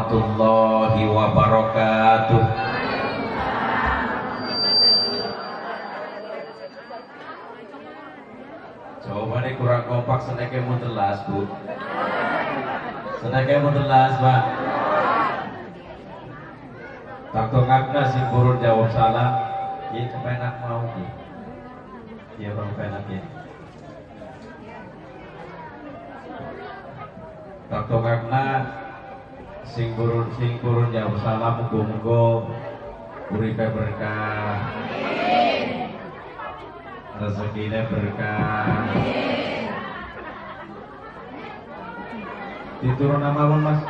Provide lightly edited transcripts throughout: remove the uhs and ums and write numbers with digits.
warahmatullahi wabarakatuh. Jawabannya kurang kompak, seneknya mau telas bu. Seneknya mau telas pak. Takto ngakna si burun jawab salah. Ini kepenak mau ki. Iya bang kepenak ya. Takto ngakna sing burun jawab salah. Mugo-mugo uripe berkah, rezekinya berkah. Diturun nama pun mas.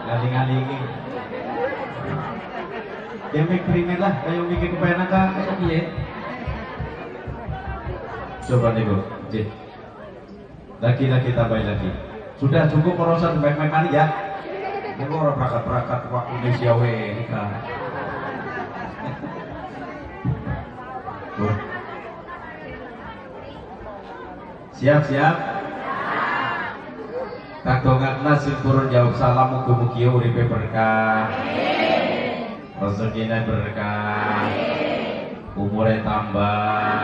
Ngaling-ngalingi. Ya mikir lah, kayak mikir kepenak kan, kayak iya. Coba nih bu, Jin. Lagi tambahin lagi. Sudah cukup merosot baik-baik kali ya. Ini orang perakat-perakat waktu Indonesia ini kan. Siap. Tak dongakna sing purun jawab salam mugi-mugi uripe berkah. Rezekine berkah. Umure tambah.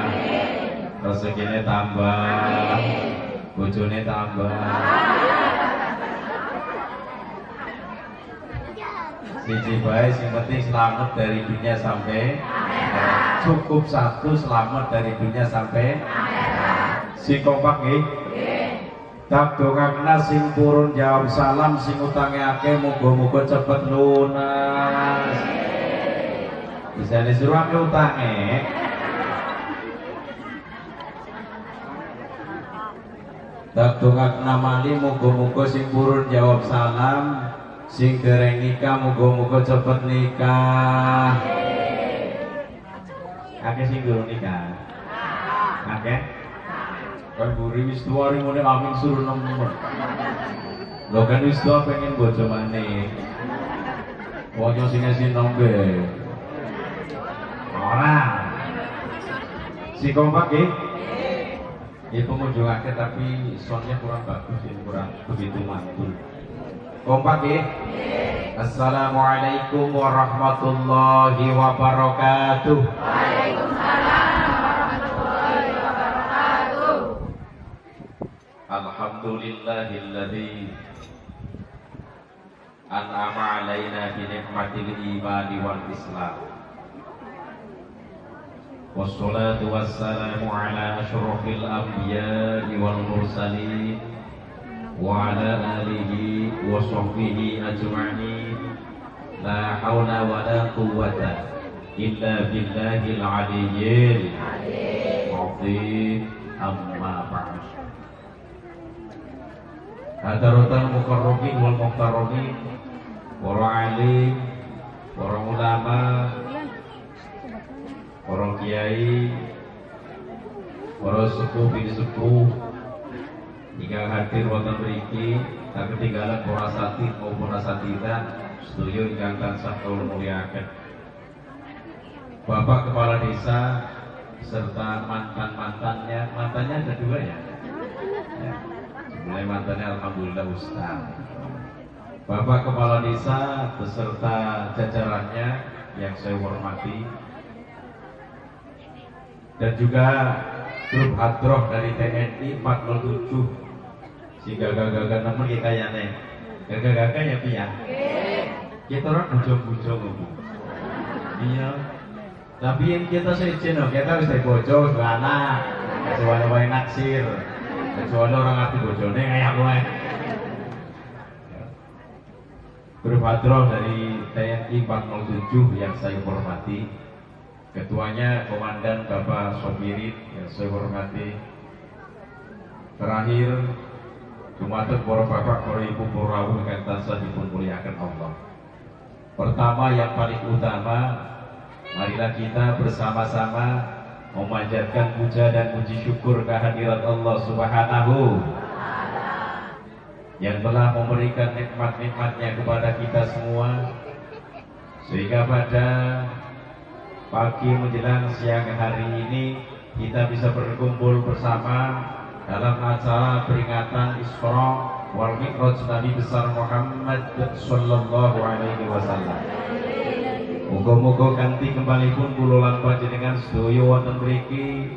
Rezekine tambah. Bojone tambah. Siji bae sing penting selamat dari dunia sampai akhirat. Cukup satu selamat dari dunia sampai akhirat. Si kompak nggih. Tak dongakna sing purun jawab salam sing utange akeh muga-muga cepet lunas. Bisa disuruh ake utange. Tak dongakna mali muga-muga sing purun jawab salam sing dereng nikah muga-muga cepet nikah. Akeh sing durung nikah. Akeh. Kan buri wis tuwa ring ngene amin suruh nemen. Lho kan wis tuwa pengen bojo maneh. Wong sing nombe. Ora. Si kompak nggih. Ya pengunjung akeh tapi soundnya kurang bagus, kurang begitu mantul. Kompak nggih. Assalamualaikum warahmatullahi wabarakatuh. Alhamdulillahilladzi an'ama alaina bi ni'matil imani wal islam. Wassalatu wassalamu ala asyrafil anbiya'i wal mursalin wa ala alihi wa sahbihi ajma'in. La haula wa la quwwata illa billahil aliyyil azim. Amma ba'd. Hadarotan mukarrabin wal muhtarabin, para alim, para ulama, para kiai, para sepuh bin sepuh, ingkang hadir wonten mriki, tak ketinggalan para satid maupun asatidzah sedaya ingkang tansah kula mulyakaken. Bapak Kepala Desa serta mantannya ada dua ya. Mulai mantannya alhamdulillah Ustaz. Bapak Kepala Desa beserta jajarannya yang saya hormati, dan juga grup hadroh dari TNI 407. Si gagal-gagal nemen kita kayaknya gagal-gagal ya pia. Kita orang bujong-bujong bu. Iya. Tapi yang kita sejen, kita harus bojo, anak, kecuali wae naksir. Kecuali orang ngerti bojone kayak gue. Grup hadroh dari TNI 407 yang saya hormati, ketuanya Komandan Bapak Sopirit yang saya hormati. Terakhir, Jumatun para bapak, para ibu, para rawuh yang tansah dimuliakan Allah. Pertama yang paling utama, marilah kita bersama-sama memanjatkan puja dan puji syukur kehadirat Allah Subhanahu yang telah memberikan nikmat-nikmatnya kepada kita semua, sehingga pada pagi menjelang siang hari ini kita bisa berkumpul bersama dalam acara peringatan Isra wal mi'raj Nabi besar Muhammad sallallahu alaihi wasallam. Muga-muga kanthi kembalipun kula lan panjenengan sedaya wonten mriki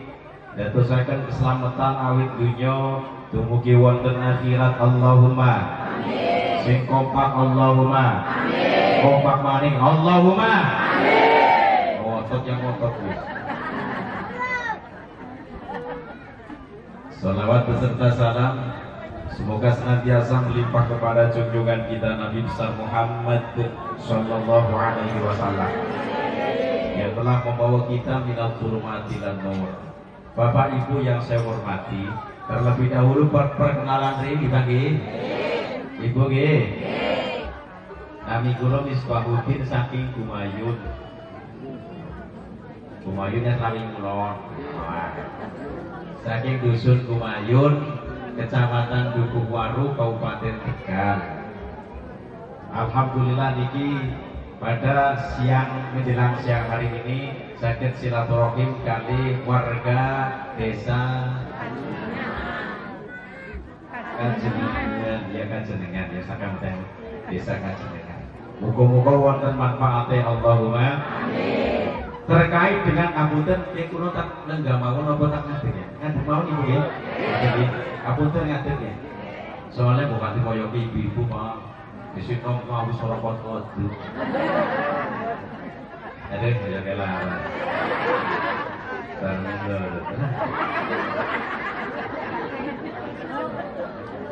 dadosaken keselamatan awit dunya dumugi wonten akhirat. Allahumma amin. Sing kompak Allahumma amin. Kompak maning Allahumma amin. Otot yang otot wis. Salawat beserta salam semoga senantiasa melimpah kepada junjungan kita Nabi besar Muhammad sallallahu alaihi wasallam yang telah membawa kita minal zulumati dan nur. Bapak Ibu yang saya hormati, terlebih dahulu perkenalan diri kita nggih. Ibu nggih. Nami kula Misbahuddin saking Gumayun. Gumayunnya saking kulon. Saking dusun Gumayun, Kecamatan Dukuhwaru, Kabupaten Tegal. Alhamdulillah niki pada siang menjelang siang hari ini sakit silaturahim kali warga desa Kajenengan ya Kajenengan ya sakamten desa Kajenengan. Muga-muga wonten manfaate Allahumma amin. Terkait dengan apunten kulo tak lenggah mawon apa tak ngadeg ya? Ngadeg mawon Ibu nggih. Jadi apunten ngadeg ya. Soalnya bukan koyo ibu-ibu Pak. Wis nang wis ora pot-pot. Ada ya kelar.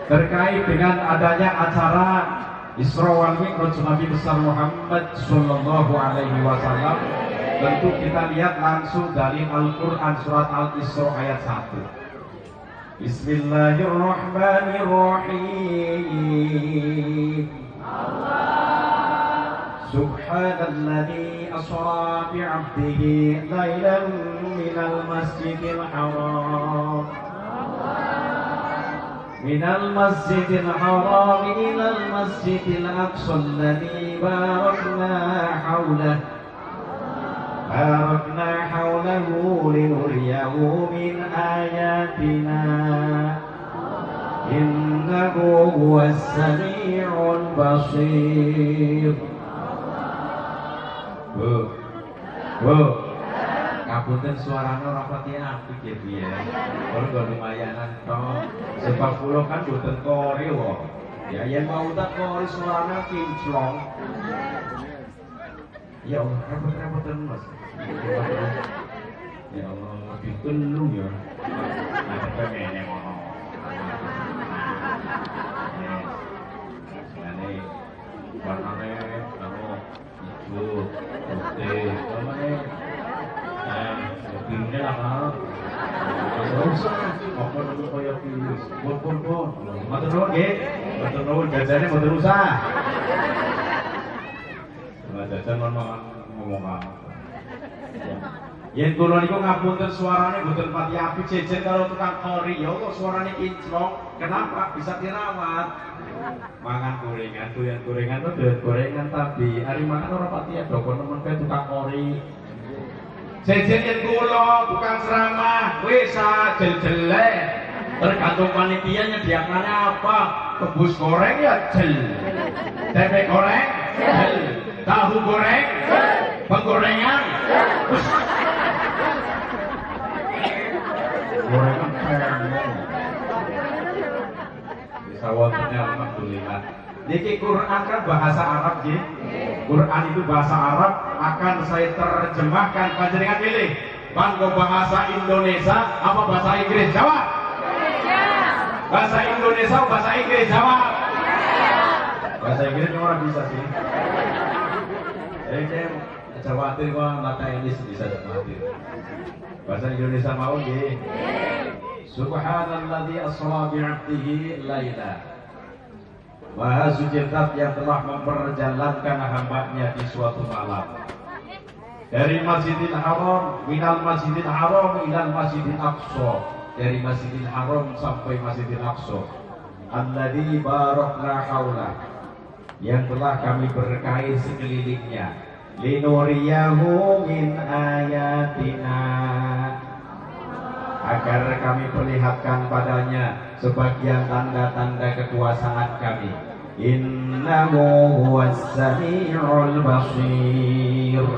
Terkait dengan adanya acara Isra wal Mi'raj Nabi besar Muhammad sallallahu alaihi wasallam, tentu kita lihat langsung dari Al-Qur'an surat Al-Isra ayat 1. Bismillahirrahmanirrahim. Subhanalladzi asra bi'abdihi lailan minal masjidil haram ilal masjidil aqsa alladzi barakna hawlahu linuriyahu min ayatina innahu huwas sami'ul basir. Bu, kapunten suaranya ora pati apik ya Bu ya. Kok lumayanan toh. Sebab kula kan boten kori kok. Ya yen mau tak kori suaranya kinclong. Ya Allah, repot-repotan Mas. Ya Allah, ditelu ya. Ada pengen ngono. Ini warnanya hijau, putih, namanya birunya lah. Apa dulu kayak virus? Pun. Matur nuwun nggih. Matur nuwun jajane mboten usah. Jajan ngomong. Yen kula niku ngapunten suarane mboten pati apik jejer karo tukang kori ya kok suarane kinclong. Kenapa bisa dirawat? Mangan gorengan, doyan gorengan to doyan gorengan tapi ari makan ora pati ada kok nemen kae tukang kori. Jejer yen kula tukang ceramah wis jel-jele. Tergantung panitia nyediakannya apa. Kebus goreng ya jel. Tempe goreng jel. Tahu goreng penggorengan gorengan bisa wontennya alhamdulillah. Niki Quran kan bahasa Arab nggih. Quran itu bahasa Arab akan saya terjemahkan panjenengan pilih. Banggo bahasa Indonesia apa bahasa Inggris? Jawab. Bahasa Indonesia atau bahasa Inggris? Jawab. Bahasa Inggris orang bisa sih. Saya khawatir kok mata ini bisa khawatir. Bahasa Indonesia mau nggih. Subhanalladzi asra bi'abdihi laila. Maha suci zat yang telah memperjalankan hambanya di suatu malam. Dari Masjidil Haram, minal Masjidil Haram ilal Masjidil Aqsa. Dari Masjidil Haram sampai Masjidil Aqsa. Alladzi barakna haula. Yang telah kami berkahi sekelilingnya. Linuriyahu min ayatina agar kami perlihatkan padanya sebagian tanda-tanda kekuasaan kami. Innahu huwas sami'ul basir.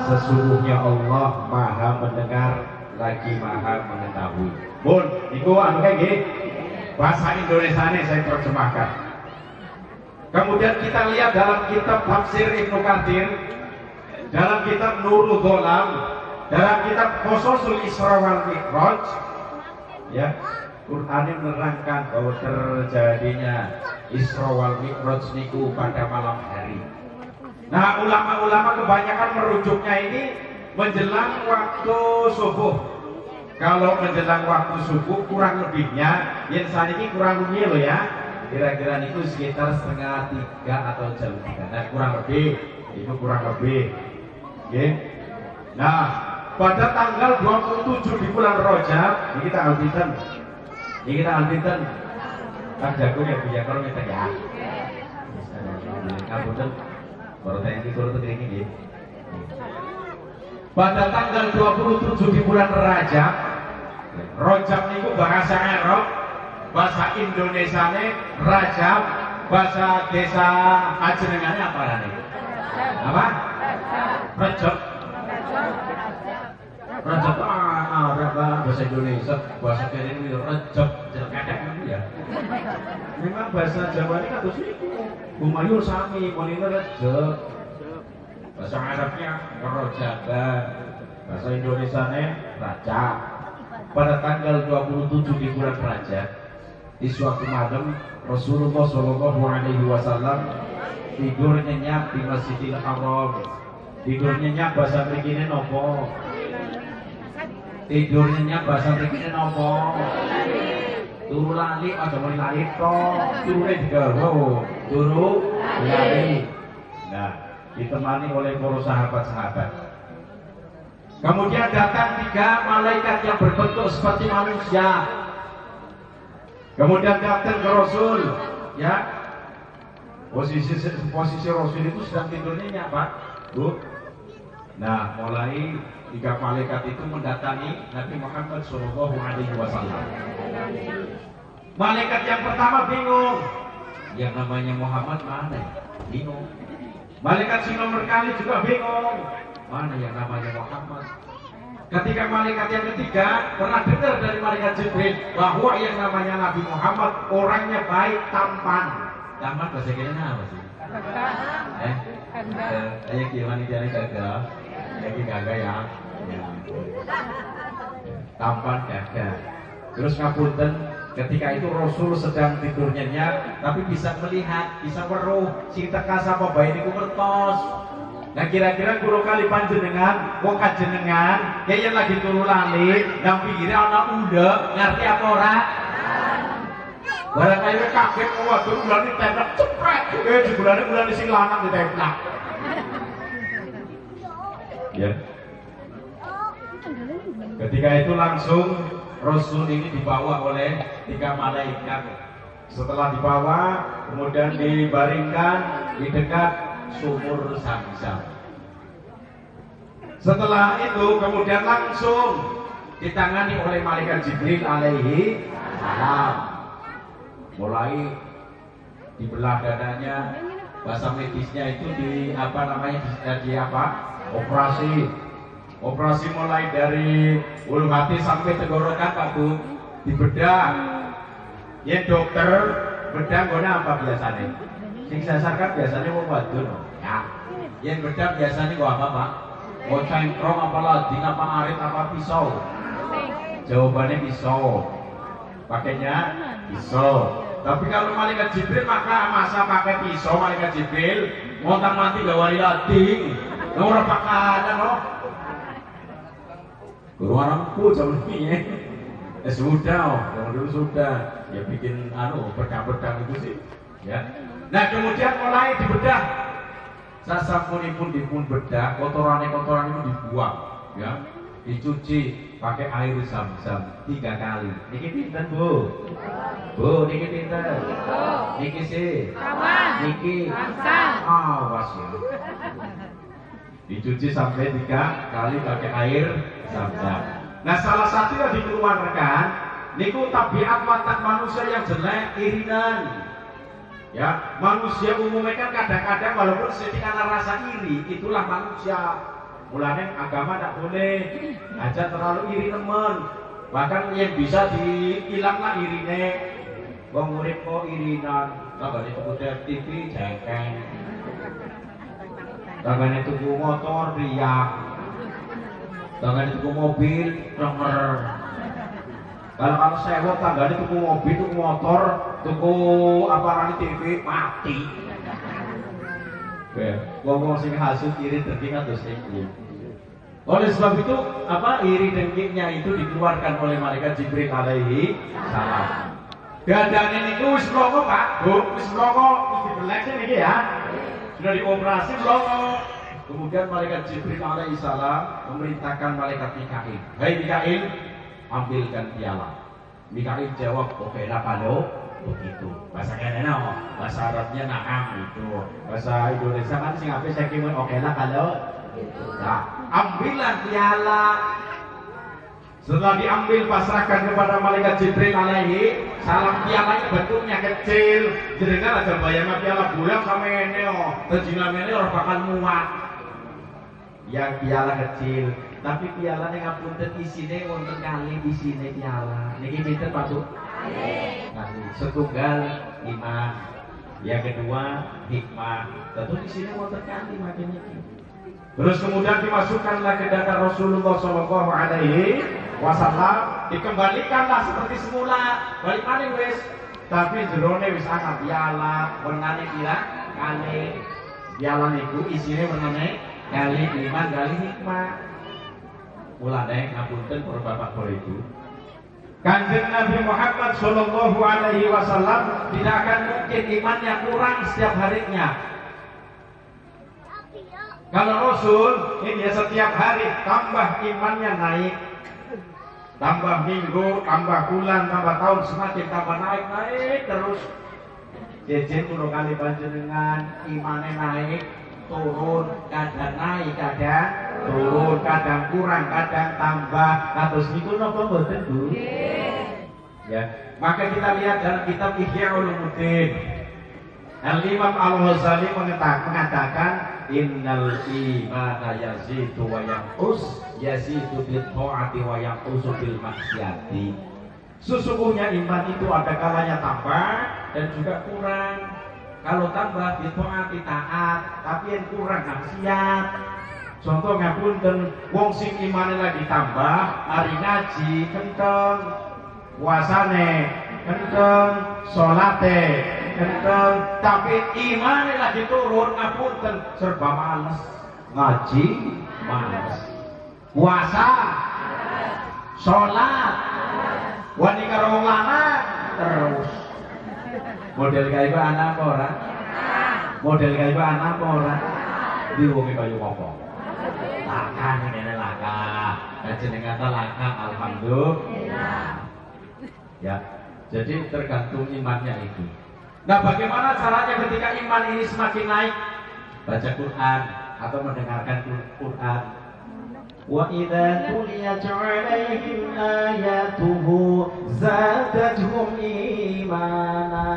Sesungguhnya Allah Maha mendengar lagi Maha mengetahui. Bun, iku anu kayak gini. Bahasa Indonesianya saya terjemahkan. Kemudian kita lihat dalam kitab Tafsir Ibnu Katsir, dalam kitab Nurul Ghalam, dalam kitab Qososul Isra wal Mi'raj, ya, Quran menerangkan bahwa terjadinya Isra wal Mi'raj niku pada malam hari. Nah, ulama-ulama kebanyakan merujuknya ini menjelang waktu subuh. Kalau menjelang waktu subuh kurang lebihnya, yang saat ini kurang lebih loh ya, kira-kira itu sekitar 2:30 atau jam 3. Nah, kurang lebih, itu kurang lebih. Okay. Nah, pada tanggal 27 di bulan Rajab, ini kita albitan. Ini kita albitan. Tak jago ya, biar kalau kita ya. Kabutan, baru tanya di turun ini. Pada tanggal 27 di bulan Rajab, Rajab itu bahasa Arab, bahasa Indonesianya Rajab, bahasa desa ajenengannya apa nih? Apa? Rajab. Rajab bahasa Indonesia, bahasa kiri ini Rajab, kadang ya. Memang bahasa Jawa ini kados niku. Bumayur sami, monine Rajab. Bahasa Arabnya Rajab, bahasa Indonesianya Rajab. Pada tanggal 27 di bulan Rajab, di suatu malam Rasulullah Shallallahu Alaihi Wasallam tidur nyenyak di Masjidil Haram. Tidur nyenyak bahasa mrikine nopo? Tidur nyenyak bahasa mrikine nopo? Turu lali atau muni lali to? Turu digawa, turu lali. Nah, ditemani oleh para sahabat-sahabat. Kemudian datang 3 malaikat yang berbentuk seperti manusia. Kemudian datang ke Rasul, ya. Posisi Rasul itu sedang tidurnya apa, Bu? Nah, mulai 3 malaikat itu mendatangi Nabi Muhammad Shallallahu Alaihi Wasallam. Malaikat yang pertama bingung, yang namanya Muhammad mana? Bingung. Malaikat si nomor kali juga bingung, mana yang namanya Muhammad. Ketika malaikat yang ketiga pernah dengar dari malaikat Jibril bahwa yang namanya Nabi Muhammad orangnya baik, tampan. Tampan bahasa kira apa sih? Ayo gimana dia gagal? Lagi gagal ya. Tampan gagal. Terus ngapunten, ketika itu Rasul sedang tidur nyenyak, tapi bisa melihat, bisa weruh, sing teka sapa bae niku ngertos. Nah kira-kira guru kali panjenengan, kok kajenengan, kayaknya lagi turu lali, nang pinggire ana undek, ngerti apa ora? Barang kaya kaget waduh bulan ditembak cepret, bulan sing lanang ditembak. Ya. Ketika itu langsung Rasul ini dibawa oleh 3 malaikat. Setelah dibawa, kemudian dibaringkan di dekat sumur Zam-Zam. Setelah itu kemudian langsung ditangani oleh malaikat Jibril alaihi salam. Mulai dibelah dadanya, bahasa medisnya itu di apa namanya di operasi. Operasi mulai dari ulu hati sampai tenggorokan Pak Bu, dibedah. Ya dokter bedah guna apa biasanya? Sing sasar kan biasanya mau wadon. Ya. Yang bedah biasanya gua apa Pak? Mau cengkrong apa lading apa arit apa pisau? Jawabannya pisau. Pakainya pisau. Tapi kalau malaikat Jibril masa pakai pisau malaikat Jibril montang mati gak wali lading. Ora pakanan loh. Guru orangku zaman ini sudah, zaman dulu sudah. Ya bikin berkah-berkah itu sih. Ya. Nah kemudian mulai dibedah. Sasampunipun dipun bedah, kotoran itu dibuang, ya. Dicuci pakai air Zam-Zam 3 kali. Niki pinten Bu? Bu, niki pinten? Niki sih. Niki. Awas ya. Dicuci sampai 3 kali pakai air Zam-Zam. Nah salah satu yang dikeluarkan niku tabiat watak manusia yang jelek, irinan. Ya, manusia umumnya kan kadang-kadang walaupun sedikit karena rasa iri, itulah manusia. Mulanya agama tidak boleh aja terlalu iri teman. Bahkan yang bisa dihilanglah irine. Wong urip kok irinan, tanggane tuku TV jengkeng. Tanggane tuku motor riak. Tanggane tuku mobil remer. Kalau sewa tanggane tuku mobil, tuku motor, tuku apa TV mati. Ngomong sing hasud iri dengki kados iki. Oleh sebab itu apa iri dengkinya itu dikeluarkan oleh malaikat Jibril alaihi salam. Dadane niku wis mlongo Pak, Bu, wis mlongo, wis dibelek niki ya. Sudah dioperasi mlongo. Kemudian malaikat Jibril alaihi salam memerintahkan malaikat Mikail, "Hai Mikail, ambilkan piala." Mikail jawab, "Oke lah kalau begitu." Bahasa Kenena, bahasa Arabnya na'am itu. Bahasa Indonesia kan sing ape saiki mun oke lah kalau begitu. Nah, ambillah piala. Setelah diambil pasrahkan kepada malaikat Jibril alaihi salam, pialanya bentuknya kecil. Jenengan aja bayangkan piala bulan sama ini tejina ini orang bakal muat. Yang piala kecil, tapi piala yang ngapunten isine wonten kali isine piala. Niki pinten Pak Bu? Kali. Setunggal iman. Yang kedua hikmah. Tentu di sini wonten kali makin iki. Terus kemudian dimasukkanlah ke dada Rasulullah Shallallahu Alaihi Wasallam, dikembalikanlah seperti semula, balik maning wis. Tapi jerone wis angkat piala, warnane kira kali. Piala niku isine warnane kali iman kali hikmah. Mulane ngapunten para bapak para ibu. Kanjeng Nabi Muhammad Shallallahu Alaihi Wasallam tidak akan mungkin imannya kurang setiap harinya. Kalau Rasul ini ya setiap hari tambah imannya naik, tambah minggu, tambah bulan, tambah tahun, semakin tambah naik terus. Jejen kulo kali panjenengan imannya naik, turun, kadang naik, kadang turun, kadang kurang, kadang tambah. Kados niku napa mboten Bu? Ya, maka kita lihat dalam kitab Ihya Ulumuddin. Al-Imam Al-Ghazali mengatakan innal imana yazidu wa yanqus, yazidu bil ta'ati wa yanqusu bil maksiati. Sesungguhnya iman itu ada kalanya tambah dan juga kurang. Kalau tambah bil ta'ati taat, tapi yang kurang maksiat. Contoh ngapunten wong sing imane lagi tambah, hari ngaji kenceng, puasane kenceng, salate kenceng, tapi imane lagi turun, ngapunten serba males. Ngaji males, puasa salat wani karo wong lanang terus. Model kaya iku anak apa ora? Model kaya iku anak apa ora? Di wong kaya apa? Laka ngene laka. Jenengan laka alhamdulillah. Ya, jadi tergantung imannya itu. Nah, bagaimana caranya ketika iman ini semakin naik? Baca Quran atau mendengarkan Quran. Wa idza tuliyat 'alaihim ayatuhu zadatuhum imana.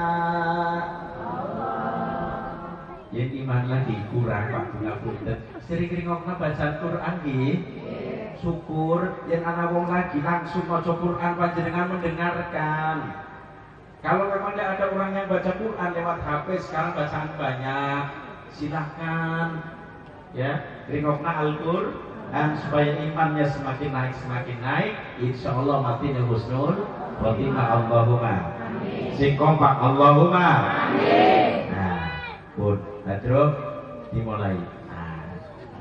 Yang iman lagi kurang Pak Bunga Punten. Sering-sering ngomong bacaan Quran nggih. Syukur yang anak wong lagi langsung maca Quran panjenengan mendengarkan. Kalau memang tidak ada orang yang baca Quran lewat HP, sekarang bacaan banyak. Silahkan ya, ringokna Al-Quran supaya imannya semakin naik, insya Allah matinya husnul khotimah. Allahumma sing kompak Allahumma amin. Nah pun terus dimulai. Nah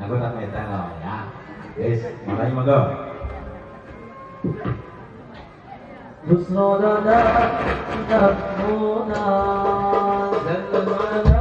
aku tak minta loh ya. Guys, mulai monggo. Husnudana nabuna zalmana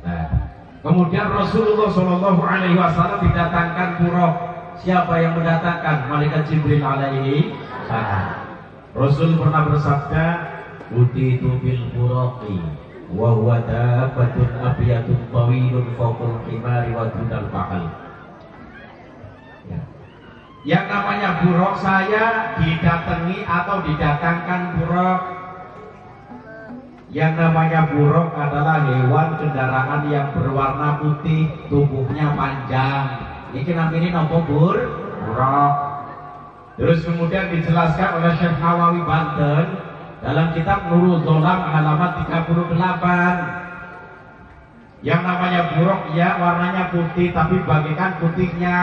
Nah, kemudian Rasulullah Shallallahu Alaihi Wasallam didatangkan buruk. Siapa yang mendatangkan? Malaikat Jibril alaihi salam. Rasul pernah bersabda, "Utitu bil buraqi wa huwa dabbatun abyadun tawilun fawqal himari wa dunal ba'al." Ya. Yang namanya buruk saya didatangi atau didatangkan buruk. Yang namanya buruk adalah hewan kendaraan yang berwarna putih, tubuhnya panjang. Ini namanya nopo buruk. Terus kemudian dijelaskan oleh Syekh Nawawi Banten dalam kitab Nurul Dholam halaman 38. Yang namanya buruk ya warnanya putih tapi bagikan putihnya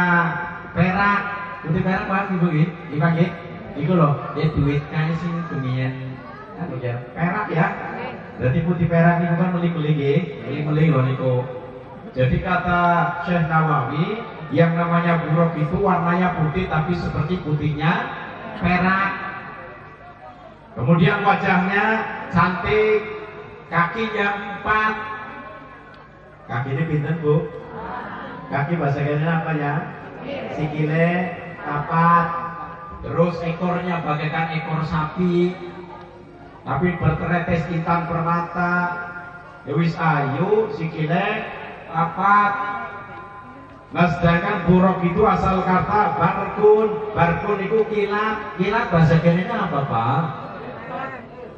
perak. Putih perak apa ibu ini? Dipakai? Iku loh, dia duit kayak sing kumian. Anu ya, perak ya. Berarti putih perak ini bukan meli-meli loh niku. Jadi kata Syekh Nawawi, yang namanya buruk itu warnanya putih tapi seperti putihnya perak. Kemudian wajahnya cantik, kakinya 4. Kaki ini pinten bu? Kaki bahasa Indonesia apa ya? Sikile 4. Terus ekornya bagaikan ekor sapi, tapi berteretes intan permata. Wis ayu, sikile 4. Nah sedangkan buruk itu asal kata barkun itu kilat bahasa Indonesia apa pak?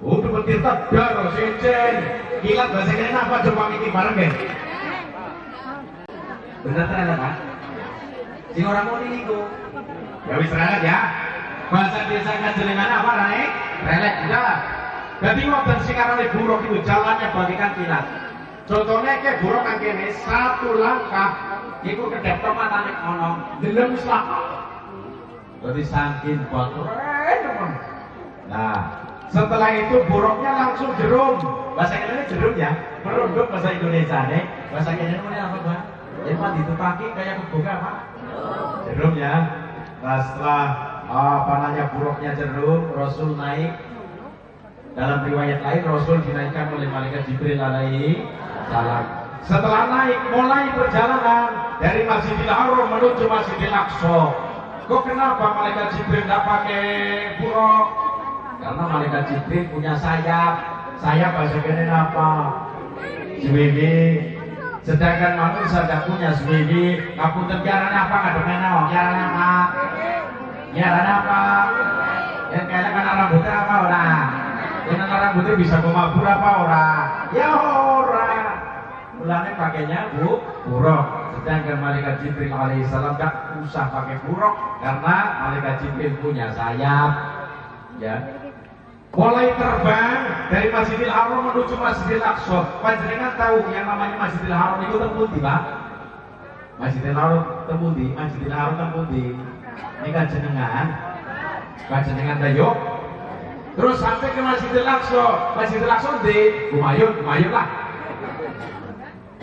Untuk petir tedar, sejen. Kilat bahasa Indonesia apa? Coba mikir bareng deh. Bener ternyata pak? Si orang mau niku. Ya wis relet ya. Bahasa desa Kajelengan apa naik? Relet udah. Jadi ngoten sing arane buruk itu jalannya bagikan kilat. Contohnya kayak buruk kan kene satu langkah iku kedep matane ono deleng wis lah. Berarti saking keren. Nah, setelah itu buruknya langsung jerum. Bahasa Indonesia jerum ya. Merunduk bahasa Indonesia nih. Bahasa Indonesia apa, Bang? Emang ditupaki kayak kebuka, Pak. Jerum ya. Nah, setelah buruknya jerum, Rasul naik. Dalam riwayat lain Rasul dinaikkan oleh malaikat Jibril alaihi salam. Setelah naik mulai perjalanan dari Masjidil Haram menuju Masjidil Aqsa. Kok kenapa malaikat Jibril tidak pakai buruk? Karena malaikat Jibril punya sayap. Sayap bahasa Indonesia apa? Swiwi. Sedangkan manusia tidak punya swiwi. Ngapunten jaran apa? Ngademena jaran apa? Jaran apa? Yang kayak kan rambutnya apa orang? Yang rambutnya bisa memabur apa orang? Ya orang. Mulanya pakainya buruk. Sedangkan malaikat Jibril alaihissalam gak usah pakai buruk karena malaikat Jibril punya sayap. Ya. Mulai terbang dari Masjidil Haram menuju Masjidil Aqsa. Panjenengan tahu yang namanya Masjidil Haram itu tempundi, Pak? Masjidil Haram tempundi, Masjidil Haram tempundi. Ini kajenengan dayuk. Terus sampai ke Masjidil Aqsa. Masjidil Aqsa di Humayun lah.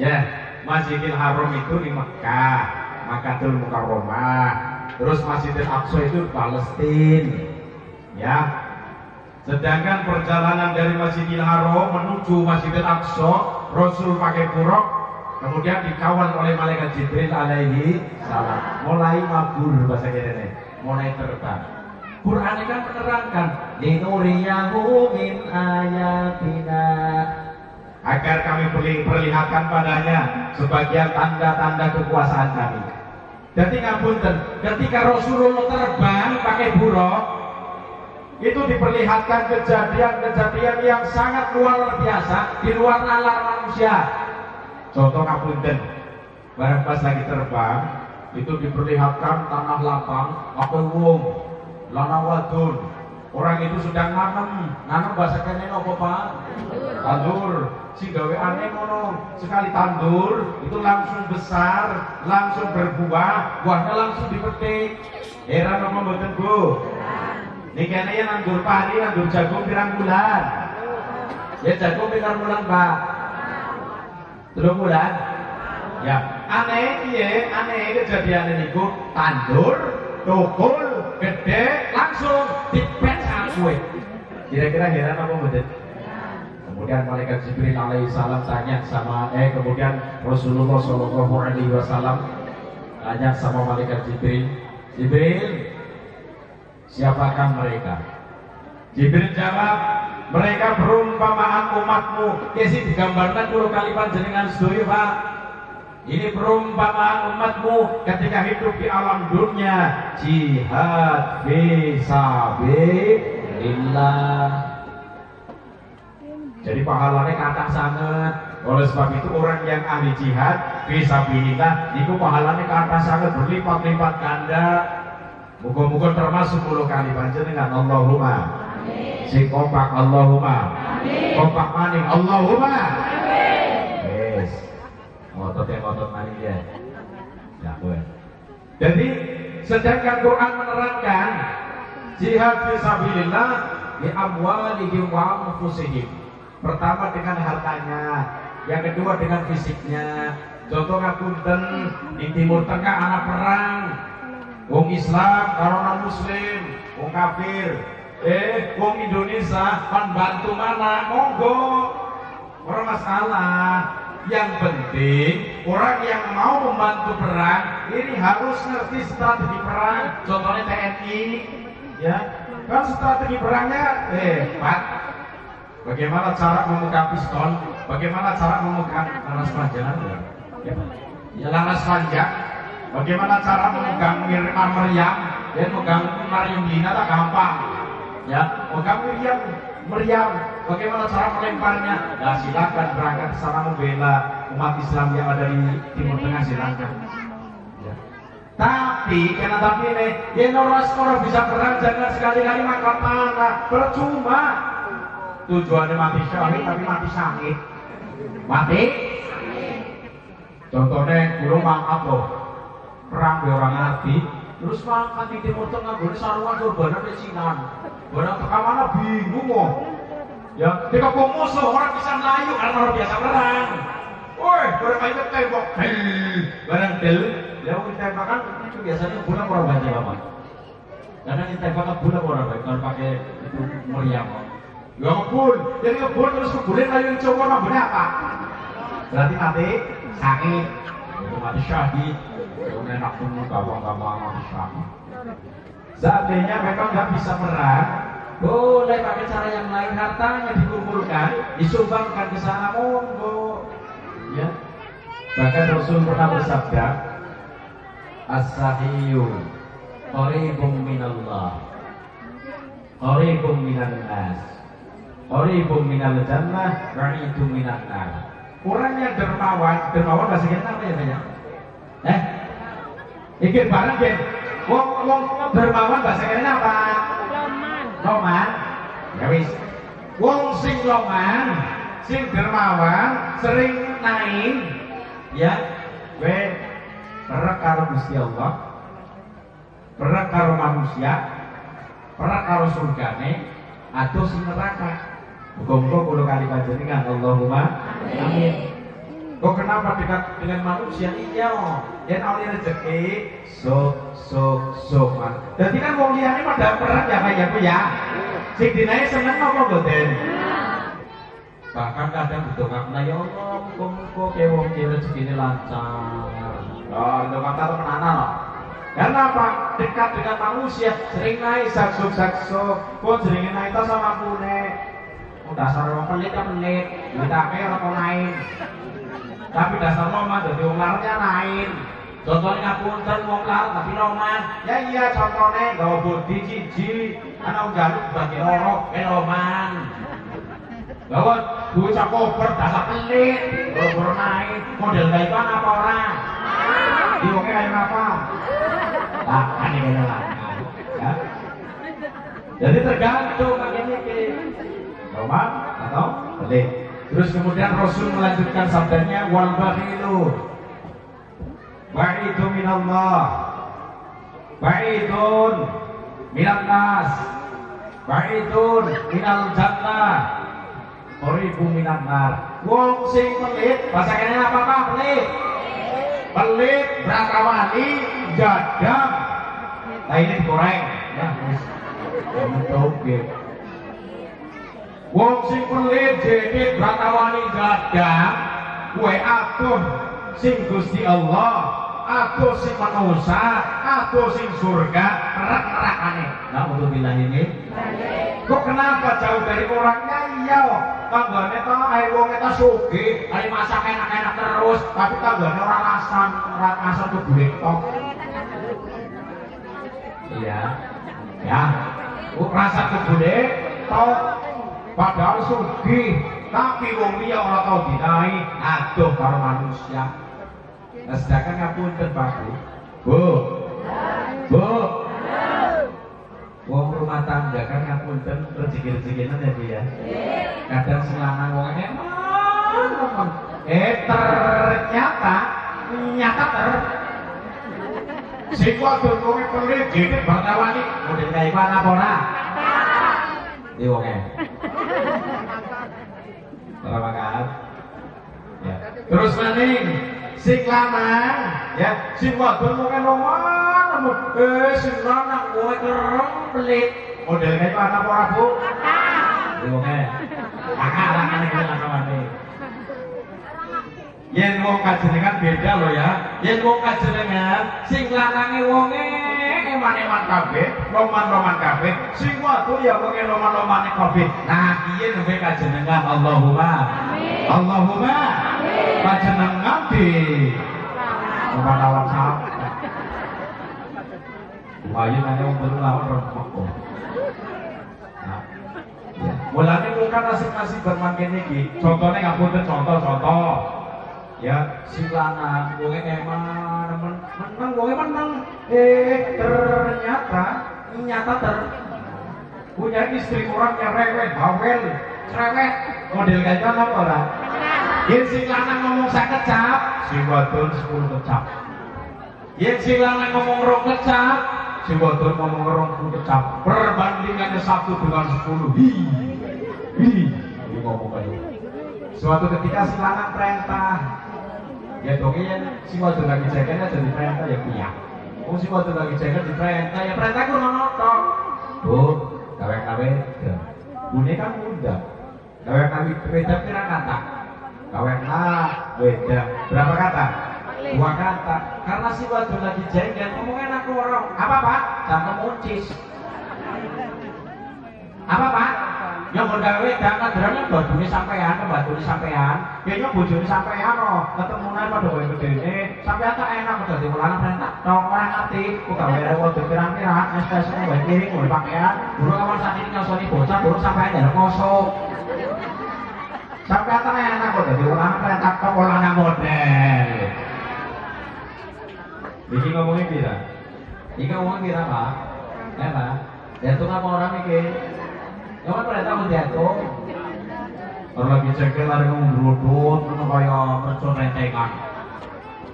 Ya, Masjidil Haram itu di Mekah, Makkahul Mukarramah. Terus Masjidil Aqsa itu di Palestina. Ya. Sedangkan perjalanan dari Masjidil Haram menuju Masjidil Aqsa, Rasul pakai buruk, kemudian dikawal oleh malaikat Jibril alaihi salam. Mulai mabur bahasa Indonesia, mulai terbang. Quran kan menerangkan, linuriyahu min ayatina. Agar kami perlihatkan padanya sebagian tanda-tanda kekuasaan kami. Jadi ngapunten, ketika Rasulullah terbang pakai buruk, itu diperlihatkan kejadian-kejadian yang sangat luar biasa di luar nalar manusia. Contoh ngapunten, barang pas lagi terbang, itu diperlihatkan tanah lapang, apa wong, lanang wadon. Orang itu sedang nanam bahasa kene apa Pak? Tandur. Si gawe aneh ngono, sekali tandur itu langsung besar, langsung berbuah, buahnya langsung dipetik. Heran apa mboten Bu? Niki ya nandur padi, nandur jagung pirang bulan? Ya jagung pirang bulan Pak? 3 bulan? Ya, aneh kejadian niku tandur, tukul, gede, langsung dipes aku. Kira-kira heran apa mboten? kemudian malaikat Jibril alaihissalam tanya sama kemudian Rasulullah Shallallahu Alaihi Wasallam tanya sama malaikat Jibril, Jibril, siapakah mereka? Jibril jawab, mereka perumpamaan umatmu. Kesi digambarkan dulu kali panjenengan sedoyo Pak. Ini perumpamaan umatmu ketika hidup di alam dunia, jihad fisabilillah. Jadi pahalanya kata sangat. Oleh sebab itu orang yang ahli jihad fisabilillah niku pahalanya kata sangat berlipat-lipat ganda. Muga-muga termasuk 10 kali panjenengan Allahumma. Amin. Sing kompak Allahumma. Amin. Kompak maning Allahumma. Amin. Wes. Ngotot maning ya. Ya kowe. Jadi sedangkan Quran menerangkan jihad fisabilillah bi amwalihim wa anfusihim. Pertama dengan hartanya, yang kedua dengan fisiknya. Contoh ngapunten di Timur Tengah anak perang, wong Islam karo non Muslim, wong kafir, wong Indonesia kan bantu mana, monggo, orang masalah. Yang penting orang yang mau membantu perang ini harus ngerti strategi perang. Contohnya TNI, ya kan strategi perangnya, Pak. Bagaimana cara memegang pistol? Bagaimana cara memegang laras panjang? Ya, laras panjang. Bagaimana cara memegang meriam? Dan memegang Mariam Dina tak gampang. Ya, memegang meriam. Bagaimana cara melemparnya? Nah, silakan berangkat sana membela umat Islam yang ada di Timur Tengah, silakan. Ya. Tapi karena tapi ini, ya orang bisa perang jangan sekali-kali makan tanah, percuma. Tujuannya mati syahid tapi mati syahid. Mati? Contohnya dulu mangkat loh, perang di orang Nabi, terus mangkat di Timur Tengah, gue sarungan korbannya pecinan, barang teka mana bingung loh. Ya, ketika musuh orang bisa melayu karena orang biasa perang. Woi, barang itu tembok, barang del, ya kita tembakan itu biasanya bulan orang banyak apa? Karena kita tembakan bulan orang baik kalau pakai itu meriam. Ya ngebul, jadi ngebul terus ngebulin layu cowok ngebulnya apa? Berarti mati sakit, itu mati syahid. Kemudian enak pun gampang-gampang mati syahid. Seandainya mereka nggak bisa perang, boleh pakai cara yang lain, hartanya dikumpulkan, disumbangkan ke sana, monggo. Ya. Bahkan Rasul pernah bersabda, as-sahiyyu qaribun minallah, qaribun minan nas. Qaribun minal jannah, ba'idun minan nar. Orang yang dermawan bahasa kita apa ya banyak? Ikut bareng kan? Wong dermawan bahasa kita apa? Loman. Ya wis. Wong sing loman, sing dermawan, sering naik, ya. Perek karo Gusti Allah, perek karo manusia, perek karo surgane, atau sing neraka. Muga-muga 10 kali panjenengan Allahumma amin. Kok kenapa dekat dengan manusia? Iya, yen oleh rezeki sok man. Dadi kan wong liyane pada perang ya Pak ya. Sing dinae seneng apa mboten? Bahkan kadang ndongakna ya Allah, muga-muga ke wong iki rezekine lancar. Oh, ndongakna temenanan loh. Karena apa? Dekat dengan manusia, sering naik sakso. Kok sering naik tas sama pune. Dasar orang pelit ya pelit, kita kaya orang lain. Tapi dasar loma jadi wong larnya lain. Contohnya ngapunten wong lar tapi loman. Ya iya contohnya gawa bodi cici, anak jaluk bagi loro loman. Gawa bocah koper dasar pelit, boro-boro naik. Model gaiban apa orang? Di wongnya kayak apa? Lah, kan ini lah. Ya. Jadi tergantung begini Roman atau pelit. Terus kemudian Rasul melanjutkan sabdanya wal bakhilu ba'idun minallah, ba'idun minan nas, ba'idun minal jannah, qaribun minan nar. Wong sing pelit bahasa kene apa Pak? Pelit. Pelit brakawani jadam. Nah ini digoreng. Ya, wis. Oke. Wong sing pelit jenit bratawani gadang, kowe atuh sing Gusti Allah, atuh sing manusa, atuh sing surga, neraka-nerakane. Nah, untuk bilang ini, kok kenapa jauh dari orangnya? Iya, tanggane ta ae wong eta sugih, ari masak enak-enak terus, tapi tanggane ora rasan tuh duit tok. Iya. Ya, rasa kebune tok padahal sugih, tapi wong liya ora tau dinai, aduh karo manusia. Nah, sedangkan ngapunten Pak Bu. Bu. Wong rumah tangga kan ngapunten rezeki-rezekinan ya Bu ya. Kadang selanang wong emang. Ternyata sing wadon kowe pelit jeneng bantawani model kaya mana apa ora? Iki wonge. Ora makan. Ya. Terus maning sing lanang ya, sing wadon kowe lomon, sing lanang kowe kereng pelit model kaya mana apa ora Bu? Iki wonge. Akal-akale lanang. Yen wong kajenengan beda lho ya. Yen wong kajenengan sing lanange wonge eman-eman kabeh, loman-loman kabeh, sing wadon ya wonge loman-lomane kabeh. Nah, piye nembe kajenengan? Allahumma amin. Allahumma amin. Kajenengan di loman awak sahab. Ayo nanya wong baru lawan rempok. Nah, ya. Mulane bukan nasib-nasib bermakin iki. Contohnya ngapunten contoh. Ya, si lanang wonge emang menang wonge menang, ternyata punya istri orang yang rewel, bawel, cerewet, model kayak apa ora? Yen si lanang ngomong 50 kecap, si wadon 10 kecap. Yen si lanang ngomong 2 kecap, si wadon ngomong 20 kecap. Perbandingannya 1 dengan 10. Ini ngomong kayak. Suatu ketika si lanang perintah, ya dongnya si wadon lagi jaga jadi perintah ya punya. Si wadon lagi jaga di perintah ya perintah ku nonotok. Bu, kawe ya. Bune kan muda. Kawe beda kira kata. Kawe beda berapa kata? 2 kata. Karena si wadon lagi jaga ngomongnya aku orang. Apa Pak? Jangan muncis. Apa Pak? Yang bergawe jangan derangnya bojone sampean, bojone sampean. Kayaknya bojone sampean loh. Ketemuan pada kowe gedene, sampean tak enak dadi mulane perintah. Tok ora ngerti, kok gawe rewel pirang-pirang, estes wae kiri nggo pakaian. Burung awan sakit nyosoni bocah, burung sampean njaluk kosok. Sampean tak enak kok dadi mulane perintah tok ora model. Iki ngomongin pira? Iki ngomongin pira, Pak? Ya, Pak. Jantung apa orang iki? Kamu perintah menjatuh. Orang lagi cekel lari ngomong kaya mercon rentengan.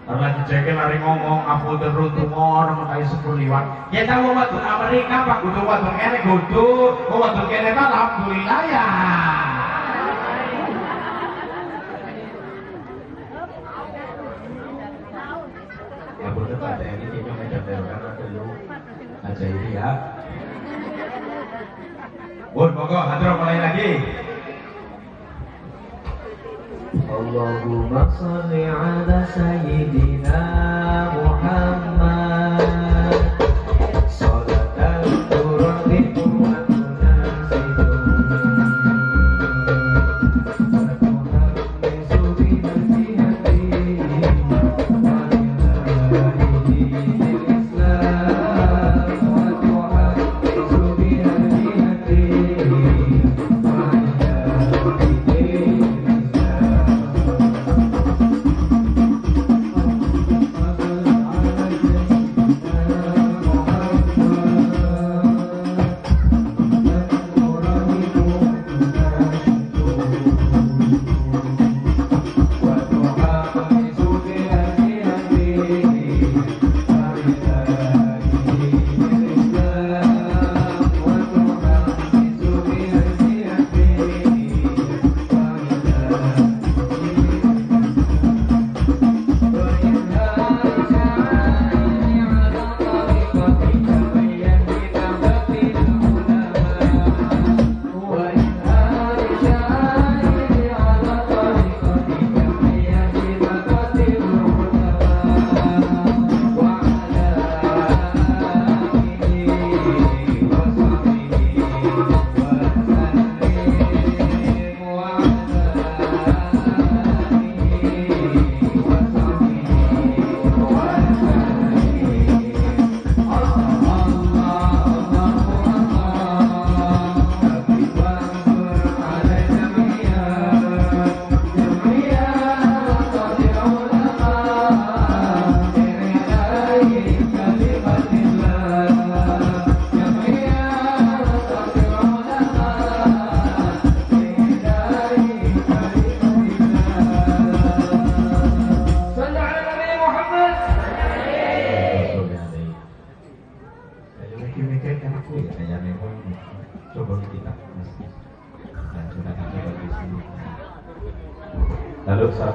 Orang lagi cekel lari ngomong apa teruntungan nama kaya 10 liwat. Ya tahu waktu Amerika Pak kudu waktu kene kudu, waktu kene kan alhamdulillah ya. Ya boleh pada ini kita menjadikan dulu aja ini ya. Bun, monggo, hadroh mulai lagi. Allahumma sholli ala sayyidina Muhammad. Sholatan turun wa tunasidu.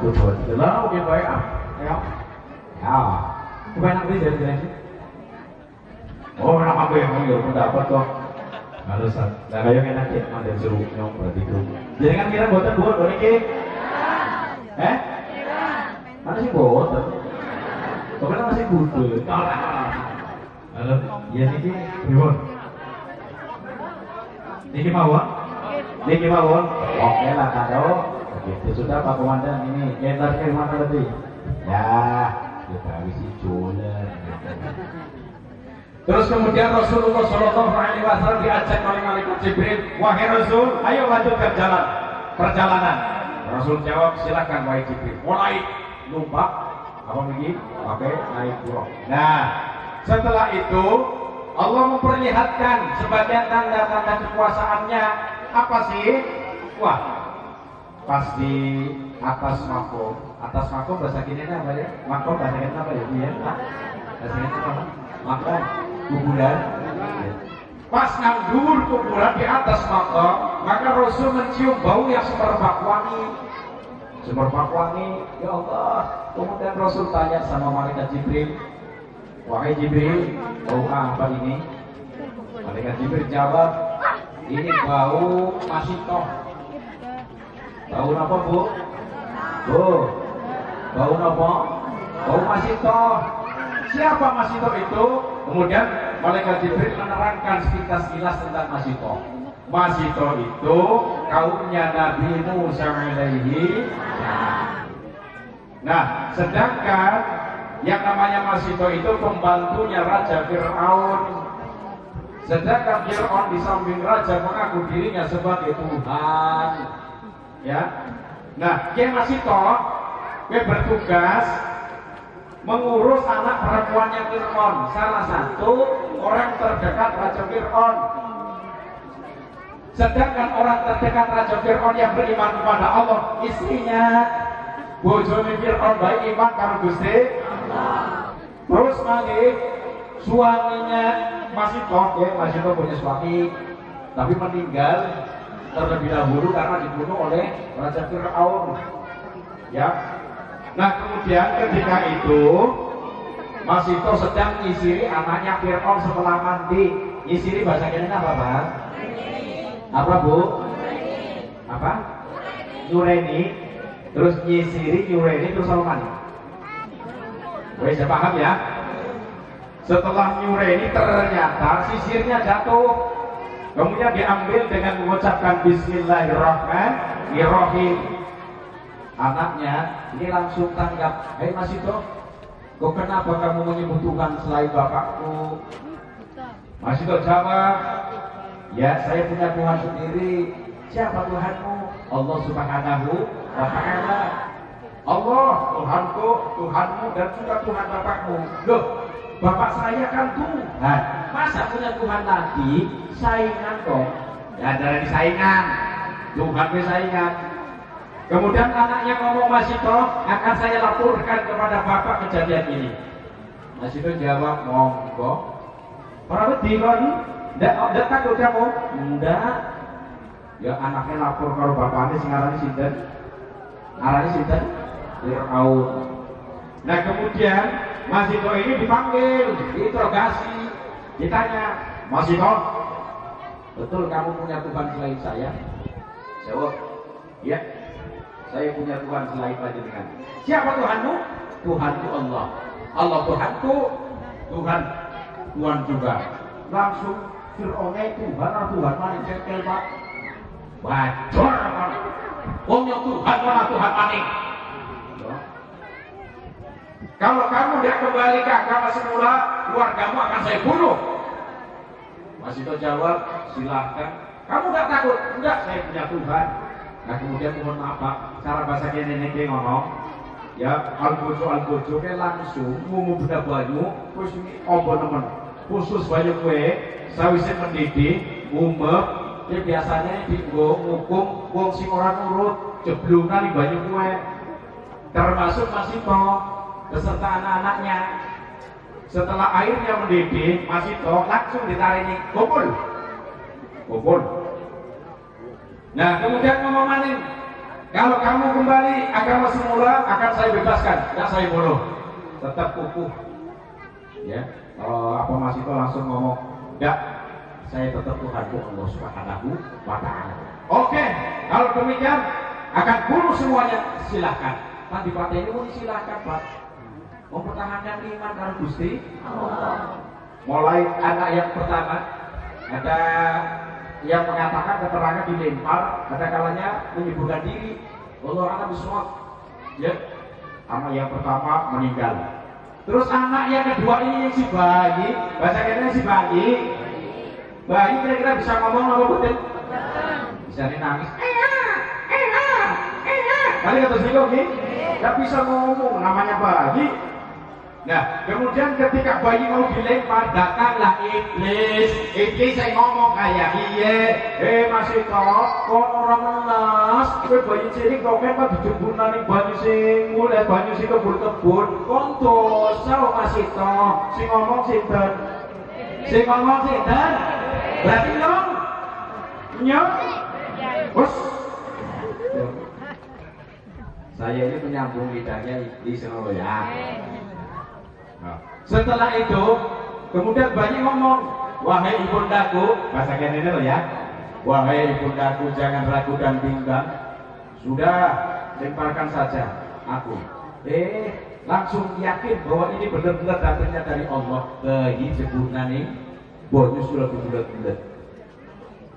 satu dua tiga lah oke baik ya kebanyakan dia jadi oh enak apa yang mau ya pendapat kok harusan nah kayak enak ya ada jeruk nyong berarti jeruk jadi kan kira buatan dua ini mana sih buatan kemana masih gudeg halo iya niki ribon niki mawon oke lah kado begitu sudah Pak Komandan ini kendar ke mana tadi ya kita habis jualan terus kemudian Rasulullah Shallallahu Alaihi Wasallam diajak oleh malaikat Jibril wahai Rasul ayo lanjutkan perjalanan Rasul jawab silakan wahai Jibril mulai numpak apa begini pakai naik buruk nah setelah itu Allah memperlihatkan sebagian tanda-tanda kekuasaannya apa sih wah pas di atas makom bahasa Kinenya apa ya makom bahasa Kinenya apa ya iya bahasa Kinenya apa makom kuburan pas nganggur kuburan di atas makom maka Rasul mencium bau yang semerbak wangi ya Allah kemudian Rasul tanya sama malaikat Jibril wahai Jibril bau apa ini malaikat Jibril jawab ini bau masitoh bau apa bu? Bau apa? Bau masitoh. Siapa masitoh itu? Kemudian malaikat Jibril menerangkan sekilas tentang masitoh. Masitoh itu kaumnya Nabi Musa alaihi. Nah, sedangkan yang namanya masitoh itu pembantunya Raja Fir'aun. Sedangkan Fir'aun di samping raja mengaku dirinya sebagai Tuhan. Ya, nah dia masih toh, dia bertugas mengurus anak perempuannya Fir'aun, salah satu orang terdekat Raja Fir'aun. Sedangkan orang terdekat Raja Fir'aun yang beriman kepada Allah, istrinya bojone Fir'aun baik iman karo Gusti Allah. Terus lagi suaminya masih toh punya suami, tapi meninggal terlebih dahulu karena dibunuh oleh Raja Fir'aun. Ya. Nah kemudian ketika itu Masito sedang nyisiri anaknya Fir'aun setelah mandi. Nyisiri bahasa Kinenya apa Pak? Apa Bu? Apa? Nyureni. Terus nyisiri, nyureni terus apa mandi? Wes paham ya? Setelah nyureni ternyata sisirnya jatuh. Kemudian diambil dengan mengucapkan Bismillahirrahmanirrahim. Anaknya ini langsung tanggap, hei Masito, kok kenapa kamu menyebut Tuhan selain bapakku? Masito jawab, ya saya punya Tuhan sendiri. Siapa Tuhanmu? Allah Subhanahu wa Ta'ala. Allah Tuhanku, Tuhanmu dan juga Tuhan bapakmu. Loh, bapak saya kan Tuhan, masa punya Tuhan lagi? Saingan dong, ya dari saingan, Tuhan saingan. Kemudian anaknya ngomong Masito, akan saya laporkan kepada bapak kejadian ini. Masito jawab, monggo. Para wedi kon, ndak takut kamu? Ndak. Ya anaknya lapor kalau bapaknya sing arane sinten? Arane sinten? Fir'aun. Nah kemudian Masito ini dipanggil, diinterogasi, ditanya, Masito, betul kamu punya Tuhan selain saya? Jawab, ya, saya punya Tuhan selain panjenengan. Siapa Tuhanmu? Tuhanku Allah. Allah Tuhanku, Tuhan juga. Langsung Fir'aun Tuhan maning cekel Pak. Bacor kan. Wong yang Tuhan mana Tuhan maning. Kalau kamu tidak kembali ke agama semula, keluargamu akan saya bunuh. Masito jawab, silahkan. Kamu nggak takut? Enggak, saya punya Tuhan. Nah kemudian mohon maaf Pak, cara bahasa nenek ngomong, ya albojo ke langsung ngumu benda banyu, terus ombo nemen, khusus banyu kue, sawise mendidih, ngumek, ini biasanya ngukum wong sing ora nurut, jeblungan di banyu kue, termasuk Masito beserta anak-anaknya. Setelah airnya mendidih, Masito langsung ditarik kumpul. Nah kemudian ngomong maning, Kalau kamu kembali agama semula akan saya bebaskan, tidak saya bunuh. Tetap kukuh. Ya, apa Mas itu langsung ngomong, enggak, saya tetap Tuhanku Allah Subhanahu wa Ta'ala. Oke, kalau demikian akan bunuh semuanya, silahkan. Tadi Pak ini mau silahkan Pak. Mempertahankan iman karena Gusti Allah. Mulai anak yang pertama ada yang mengatakan keterangan dilempar, ada kalanya menyibukkan diri. Allah anak bismillah. Ya, anak yang pertama meninggal. Terus anak yang kedua ini yang si bayi, bahasa katanya si bayi. Bayi kira-kira bisa ngomong apa betul? Bisa nangis. Kali kata sih nih, nggak bisa ngomong, namanya bayi. Nah, kemudian ketika bayi mau dilempar, datanglah iblis. Iblis saya ngomong kayak masih kok orang melas. Kowe bayi cilik kok kan dijebur nang banyu sing mulai banyu sing kebun-kebun. Kon dosa masih toh. Sing ngomong sinten? Sing ngomong sinten? Berarti dong. Nyok. Bos. Saya ini penyambung lidahnya iblis ya. Nah, setelah itu kemudian bayi ngomong, wahai ibundaku, bahasa kene loh ya, wahai ibundaku jangan ragu dan bimbang, sudah lemparkan saja aku. Langsung yakin bahwa ini benar-benar datangnya dari Allah. Bayi jeburna nih, bonus sudah bulat-bulat.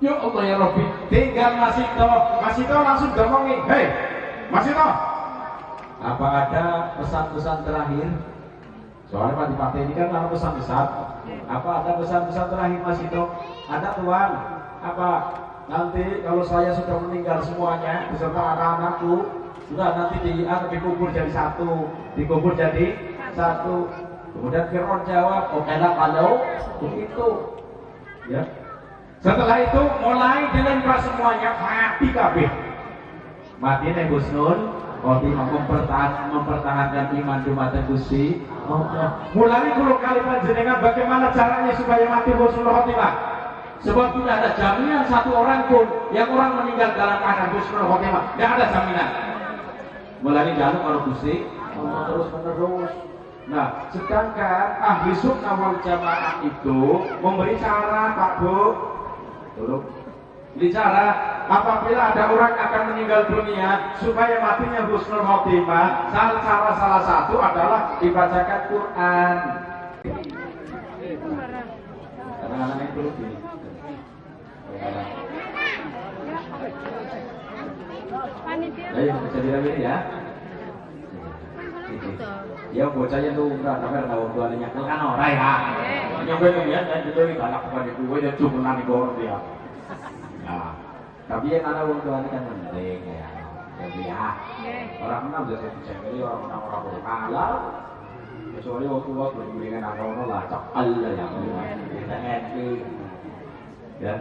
Ya Allah ya Rabbi, tinggal Masito langsung ngomongin, hei Masito, apa ada pesan-pesan terakhir? Soalnya Pak Dipati ini kan nama pesan besar. Apa ada pesan-pesan terakhir Mas itu? Ada Tuhan. Apa nanti kalau saya sudah meninggal semuanya beserta anak-anakku, sudah nanti dikubur jadi satu, dikubur jadi satu. Kemudian Fir'aun jawab, oke lah kalau begitu. Ya. Setelah itu mulai dilempar semuanya, mati kabeh. Mati nih Gusnun. Khotimah mempertahankan iman dumateng Gusti Allah. Mulai dulu kali panjenengan bagaimana caranya supaya mati husnul khotimah. Sebab tidak ada jaminan satu orang pun yang orang meninggal dalam keadaan husnul khotimah. Tidak ada jaminan. Mulai jalur kalau Gusti Allah terus menerus. Nah, sedangkan ahli sunnah wal jamaah itu memberi cara Pak Bu. Tolong bicara apabila ada orang akan meninggal dunia supaya matinya husnul khotimah, salah satu adalah dibacakan Quran. Kadang-kadang itu lebih. Ayo jadi lagi ya. Ya bocahnya tuh enggak sampai tahu tuannya kan orang ya. Yang gue lihat dan itu banyak kepada gue dan cuma nanti gue dia. Nah, tapi yang ada orang tua ini kan penting ya. Jadi ya, orang menang jadi secondary, orang menang orang berkalah. Kecuali waktu tua berbandingan orang lacak Allah yang kita happy. Ya,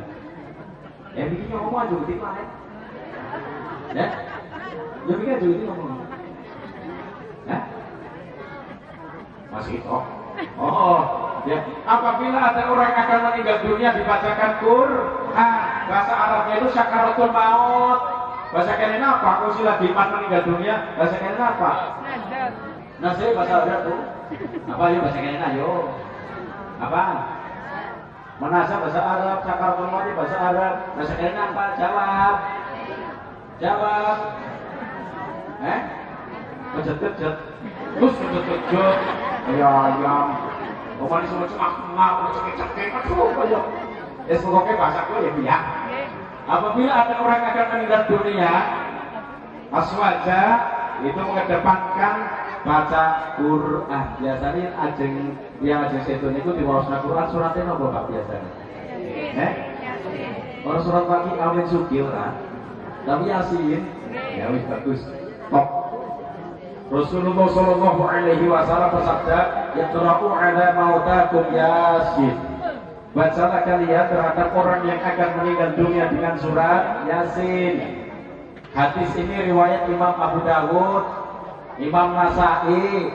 yang bikinnya ngomong aja begitu lah. Ya, yang bikin aja begitu ngomong. Ya, masih itu. Oh, ya. Apabila ada orang yang akan meninggal dunia dibacakan Quran, bahasa Arabnya itu syakaratul maut. Bahasa kenena apa? Aku sih lagi iman meninggal dunia. Bahasa kenena apa? Nasib bahasa Arab tuh. Apa yuk bahasa kenena yuk? Apa? Manasa bahasa Arab, syakaratul maut bahasa Arab. Bahasa kenena apa? Jawab. Jawab. Kejet-kejet. Terus kejet-kejet. Ayam. Pokoknya semua cuma cekik-cekik, aduh kayak. Ya semoga bahasa gue ya biar. Apabila ada orang yang akan meninggal dunia, aswaja itu mengedepankan baca Quran. Biasanya ajeng setun itu di bawah Quran suratnya apa Pak biasanya? Orang surat pagi awin sugi orang, tapi Yasin, ya wis bagus. Top. Rasulullah Shallallahu Alaihi Wasallam bersabda, "Yaqra'u ala mautakum Yasin." Bacalah kalian terhadap orang yang akan meninggal dunia dengan surat Yasin. Hadis ini riwayat Imam Abu Dawud, Imam Nasai.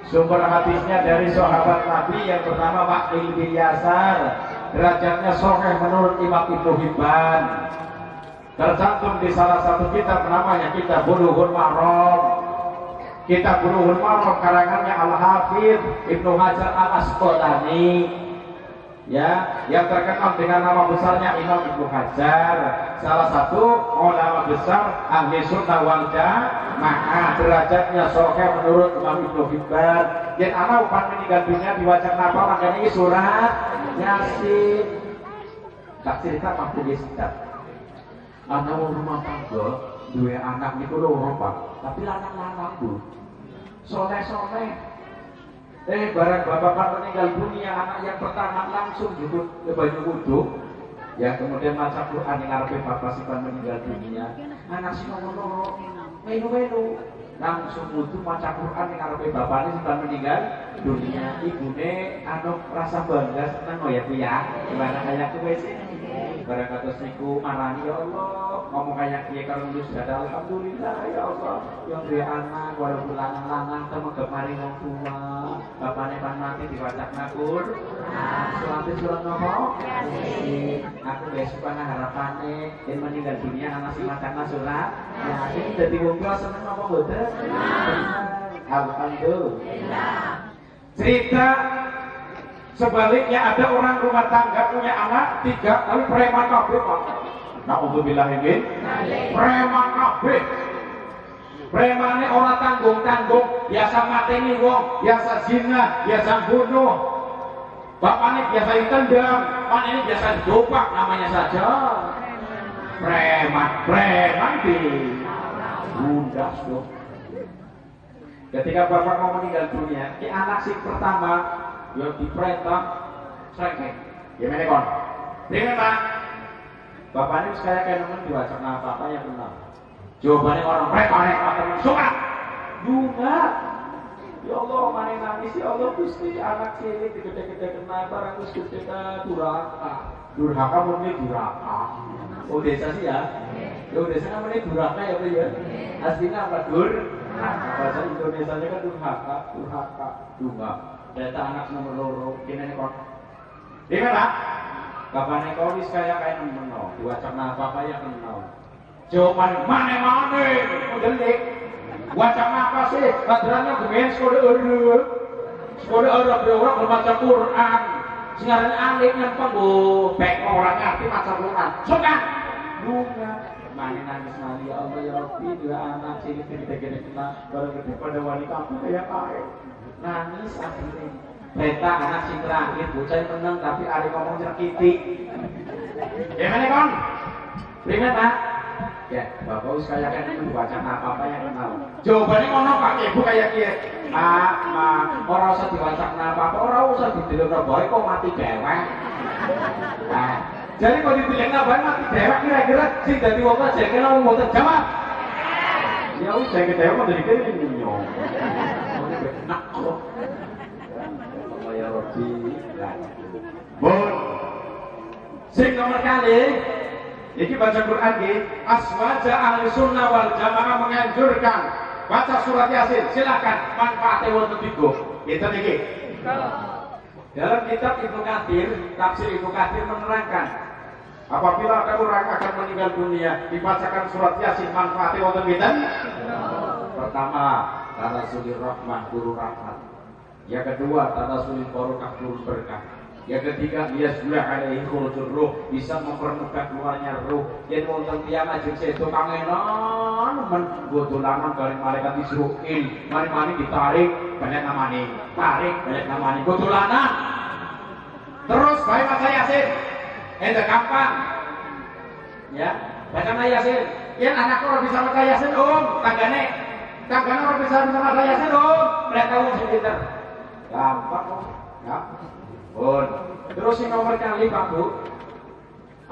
Sumber hadisnya dari sahabat Nabi yang bernama Waqil bin Yasar. Derajatnya sahih menurut Imam Ibnu Hibban. tercantum di salah satu kitab namanya Kitab Bulughul Maram. Kitab Bulughul Maram karangannya Al-Hafidz Ibnu Hajar Al-Asqalani, ya, yang terkenal dengan nama besarnya Imam Ibnu Hajar, salah satu ulama besar ahli sunnah wal jamaah, derajatnya sahih menurut Imam Ibnu Hibban. Yen ana upan meninggal dunia diwaca napa makanya ini surat Yasin. Tak cerita mampu sedap. Ana wong rumah tangga duwe anak niku loro Pak, tapi lanang-lanang Bu. Soleh-soleh. Barang bapak meninggal dunia, anak yang pertama langsung jemput ke banyu wudu, ya, kemudian maca Quran yang ngarepe bapak sipan meninggal dunia. Anak si nomor loro melu-melu langsung wudu maca Quran yang ngarepe bapaknya sipan meninggal dunia. Ibune anu rasa bangga seneng ya Bu ya. Gimana kayak kowe sih? Barang kados niku marani ya Allah, ngomong kayak kiye karo nulus dada alhamdulillah ya Allah, yang duwe anak walaupun lanang-lanang temeke mari wong tua, bapane pan mati diwacakna Quran. Surat nopo? Yasin. Aku besok ana harapane yen meninggal dunia ana sing macana surat Yasin dadi wong tua seneng apa mboten? Alhamdulillah. Cerita sebaliknya ada orang rumah tangga punya anak 3 tapi preman kabeh Pak. Nauzubillah min preman kabeh. Premane ora tanggung-tanggung, biasa mateni wong, biasa zina, biasa bunuh. Bapaknya biasa ditendang, ini biasa didopak, namanya saja preman di bundas loh. Ketika bapak mau meninggal dunia, anak si pertama yang diperintah serengket, gimana kon? Dengan Pak, bapaknya kayak nemen diwaca apa yang benar. Jawabannya orang mereka teman suka juga. Ya Allah, mana nangis ya Allah Gusti, anak cilik gede-gede kena barang Gusti kita durhaka murni durhaka. Oh desa sih ya, desa namanya durhaka ya Bu ya. Aslinya apa bahasa Indonesianya kan durhaka, dunga. Data anak nomor loro, kene kok. Dene Pak. Kapan kau wis kayak nemeno, diwaca apa ya kenal. Jawaban mane-mane, ngelik. Wacana apa sih? Kadrannya gemen sekolah orang membaca Quran. Singaran alif yang penggo, baik orang ngerti baca Quran. Suka. Bunga. Mane nangis mali ya Allah ya Rabbi, dua anak cilik gede-gede kena baru gede pada wanita aku kayak air. Nangis akhirnya. Beta anak sing terakhir bocah meneng tapi ari ngomong nyerkiti. Gimana kon? Prima Pak? Ya, Bapak wis kaya kan membaca apa-apa yang kenal. Jawabannya ngono Pak Ibu kayak kiye. Ora usah diwaca apa-apa, ora usah didelokno bae kok mati dewek. Nah, jadi kalau didelokno bae mati dewek kira-kira sing dadi wong jeke wong mboten jawab. Ya wis jeke dewek dari kene nyong. Nak kok. Ya Rabbi. Bon. Sing nomor kali iki baca Quran iki, aswaja ahli sunnah wal jamaah menganjurkan baca surat Yasin. Silakan manfaatnya wonten tiga. Kita iki. Dalam kitab Ibnu Katsir, tafsir Ibnu Katsir menerangkan apabila ada orang akan meninggal dunia dibacakan surat Yasin manfaatnya wonten pinten? Pertama, tanazulir rahmah, guru rahmat. Yang kedua, tanazulir barokah, guru berkah. Yang ketiga, dia sudah alaihi khurujur ruh, bisa mempermudah keluarnya ruh. Yang wonten tiyang ajeng sedo kangenan men godolanan bareng malaikat Israil. Mari-mari ditarik banyak namane. Tarik banyak namane godolanan. Terus bae maca Yasin. Ente gampang. Ya, baca Yasin. Yang anak ora bisa maca Yasin, tanggane ora bisa maca Yasin, mereka wong sing pinter. Gampang kok. Ya. Terus yang nomor kali Pak Bu,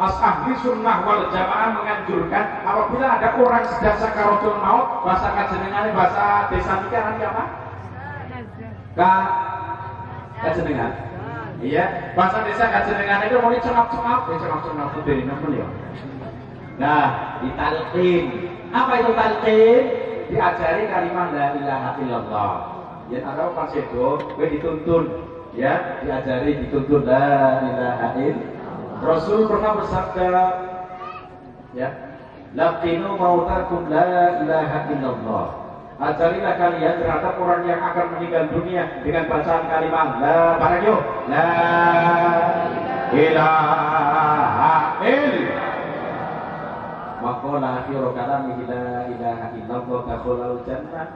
ahli sunnah wal jamaah menganjurkan apabila ada orang sedang sakaratul maut, bahasa kajenengan bahasa desa niki apa? Kajenengan. Iya, bahasa desa kajenengan itu mau cengap-cengap dari nemen ya. Nah, ditalqin. Apa itu talqin? Diajari kalimat la ilaha illallah. Ya ada pas itu, kowe dituntun. Ya, diajari dituntun la ilaha illallah. Rasul pernah bersabda, ya, Laqinu mautakum la ilaha illallah. Ajarilah kalian terhadap orang yang akan meninggal dunia dengan bacaan kalimat la barang yuk la ilaha illallah. Maqala akhiru kalamihi la ilaha illallah dakhulal jannah.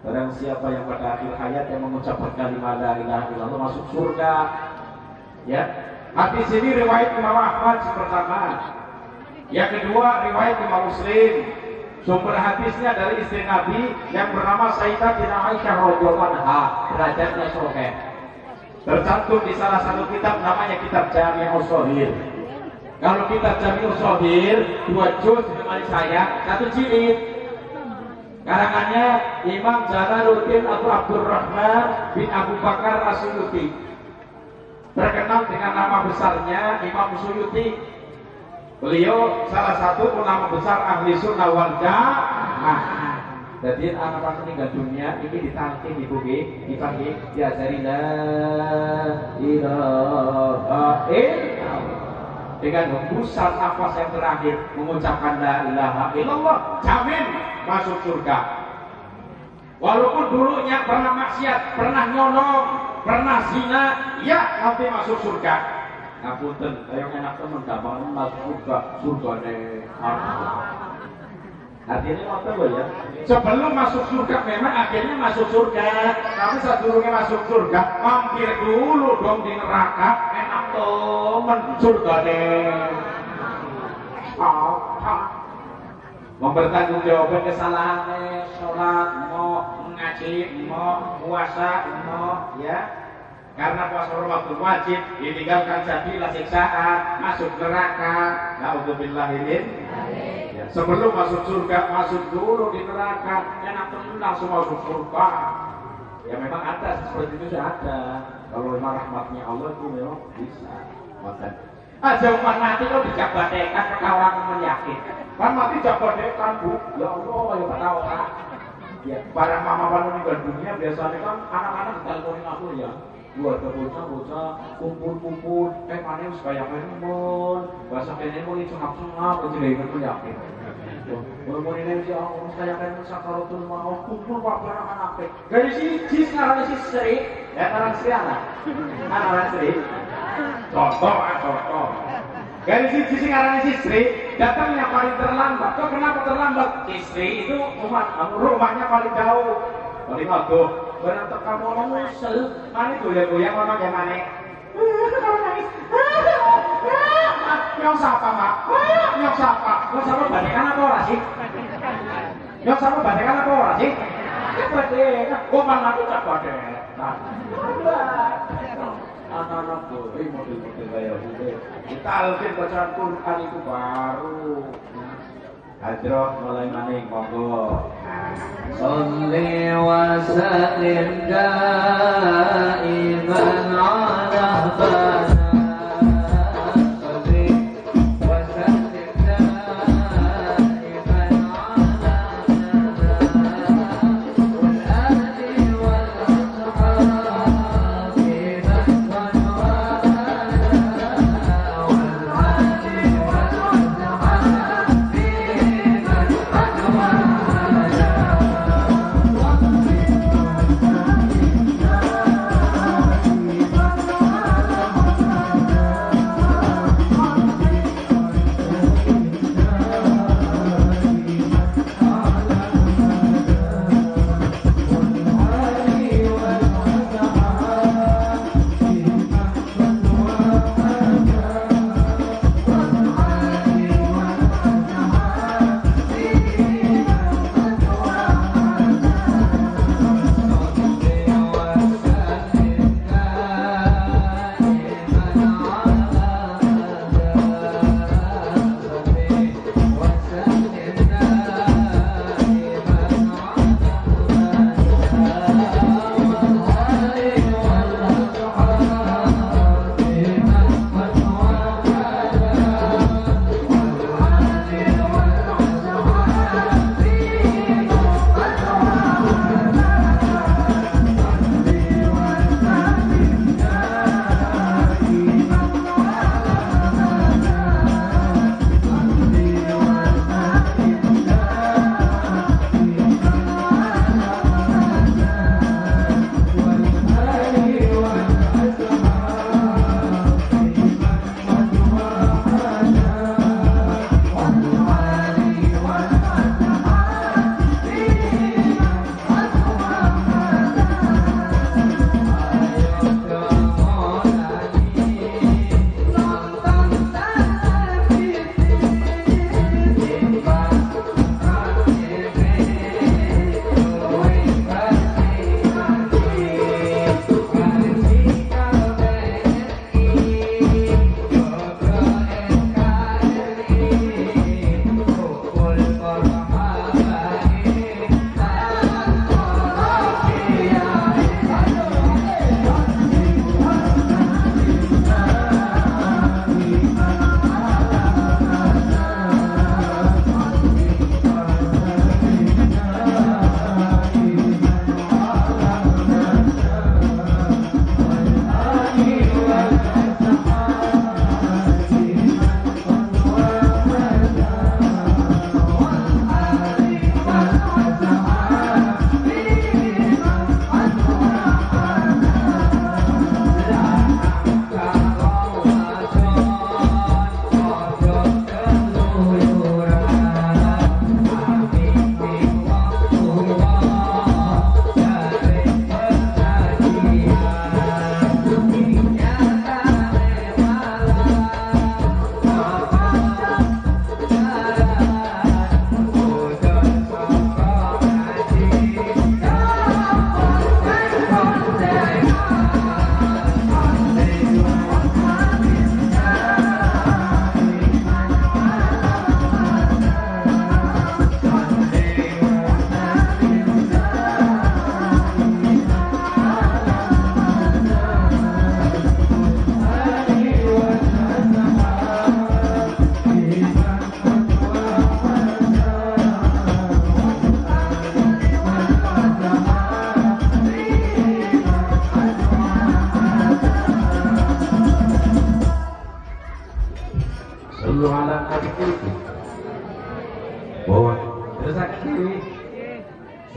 Barang siapa yang pada akhir hayat yang mengucapkan kalimat la ilaha illallah masuk surga. Ya. Hadis ini riwayat Imam Ahmad pertama. Yang kedua riwayat Imam Muslim. Sumber hadisnya dari istri Nabi yang bernama Sayyidatina Aisyah radhiyallahu anha, derajatnya soleh. Tercantum di salah satu kitab namanya kitab Jami'us Shaghir. Kalau kitab Jami'us Shaghir 2 juz dengan saya 1 jilid. Karangannya Imam Jalaluddin atau Abdurrahman bin Abu Bakar As-Suyuti. Terkenal dengan nama besarnya Imam Suyuti. Beliau salah satu ulama besar ahli sunnah wal jamaah. Jadi anak-anak meninggal dunia ini ditalkin ibu dipanggil diajari la ilaha illallah dengan hembusan nafas yang terakhir mengucapkan la ilaha illallah, jamin masuk surga. Walaupun dulunya pernah maksiat, pernah nyolong, pernah zina, ya nanti masuk surga. Ngapunten, kayak enak temen gampang masuk surga deh. Artinya apa ya? Sebelum masuk surga memang akhirnya masuk surga, tapi sebelumnya masuk surga mampir dulu dong di neraka. Enak temen surga deh. Mempertanggung jawaban kesalahannya, sholat, mau ngaji, mau puasa, mau ya. Karena puasa waktu wajib ditinggalkan jadilah siksaan, masuk neraka. Na'udzubillahimin. Ya, sebelum masuk surga masuk dulu di neraka, enak temen langsung masuk surga. Ya memang ada seperti itu sudah ada. Kalau memang rahmatnya Allah itu memang bisa. Makan. Aja umat mati lo dijabadekan ke orang menyakit. Kan mati jabadekan bu. Ya Allah ya tahu kan. Ya para mama meninggal dunia biasanya kan anak-anak diteleponin aku ya. Ada bocah-bocah kumpul-kumpul, mana yang supaya menemon, bahasa kene mau dicengap-cengap, jadi ingat penyakit. Mau ini sih aku supaya kene sakaratul maut kumpul pak anak-anak. Dari si sekarang si Sri, ya orang Sri anak Sri. Contoh. Dari si sekarang si Sri datang yang paling terlambat. Kok kenapa terlambat? Istri itu rumahnya paling jauh, paling jauh. Berantak kamu orang musel, mana goyang-goyang orang yang mana? Nyok siapa mak? Nyok siapa? Nyok siapa badekan apa orang sih? Nyok siapa badekan apa orang sih? Badekan, gua malah aku tak badekan. Anak-anak gue, model-model kayak gitu. Kita alfin bacaan Quran itu baru. Hajroh mulai maning, monggo. Salli wa sallim daiman ala bana.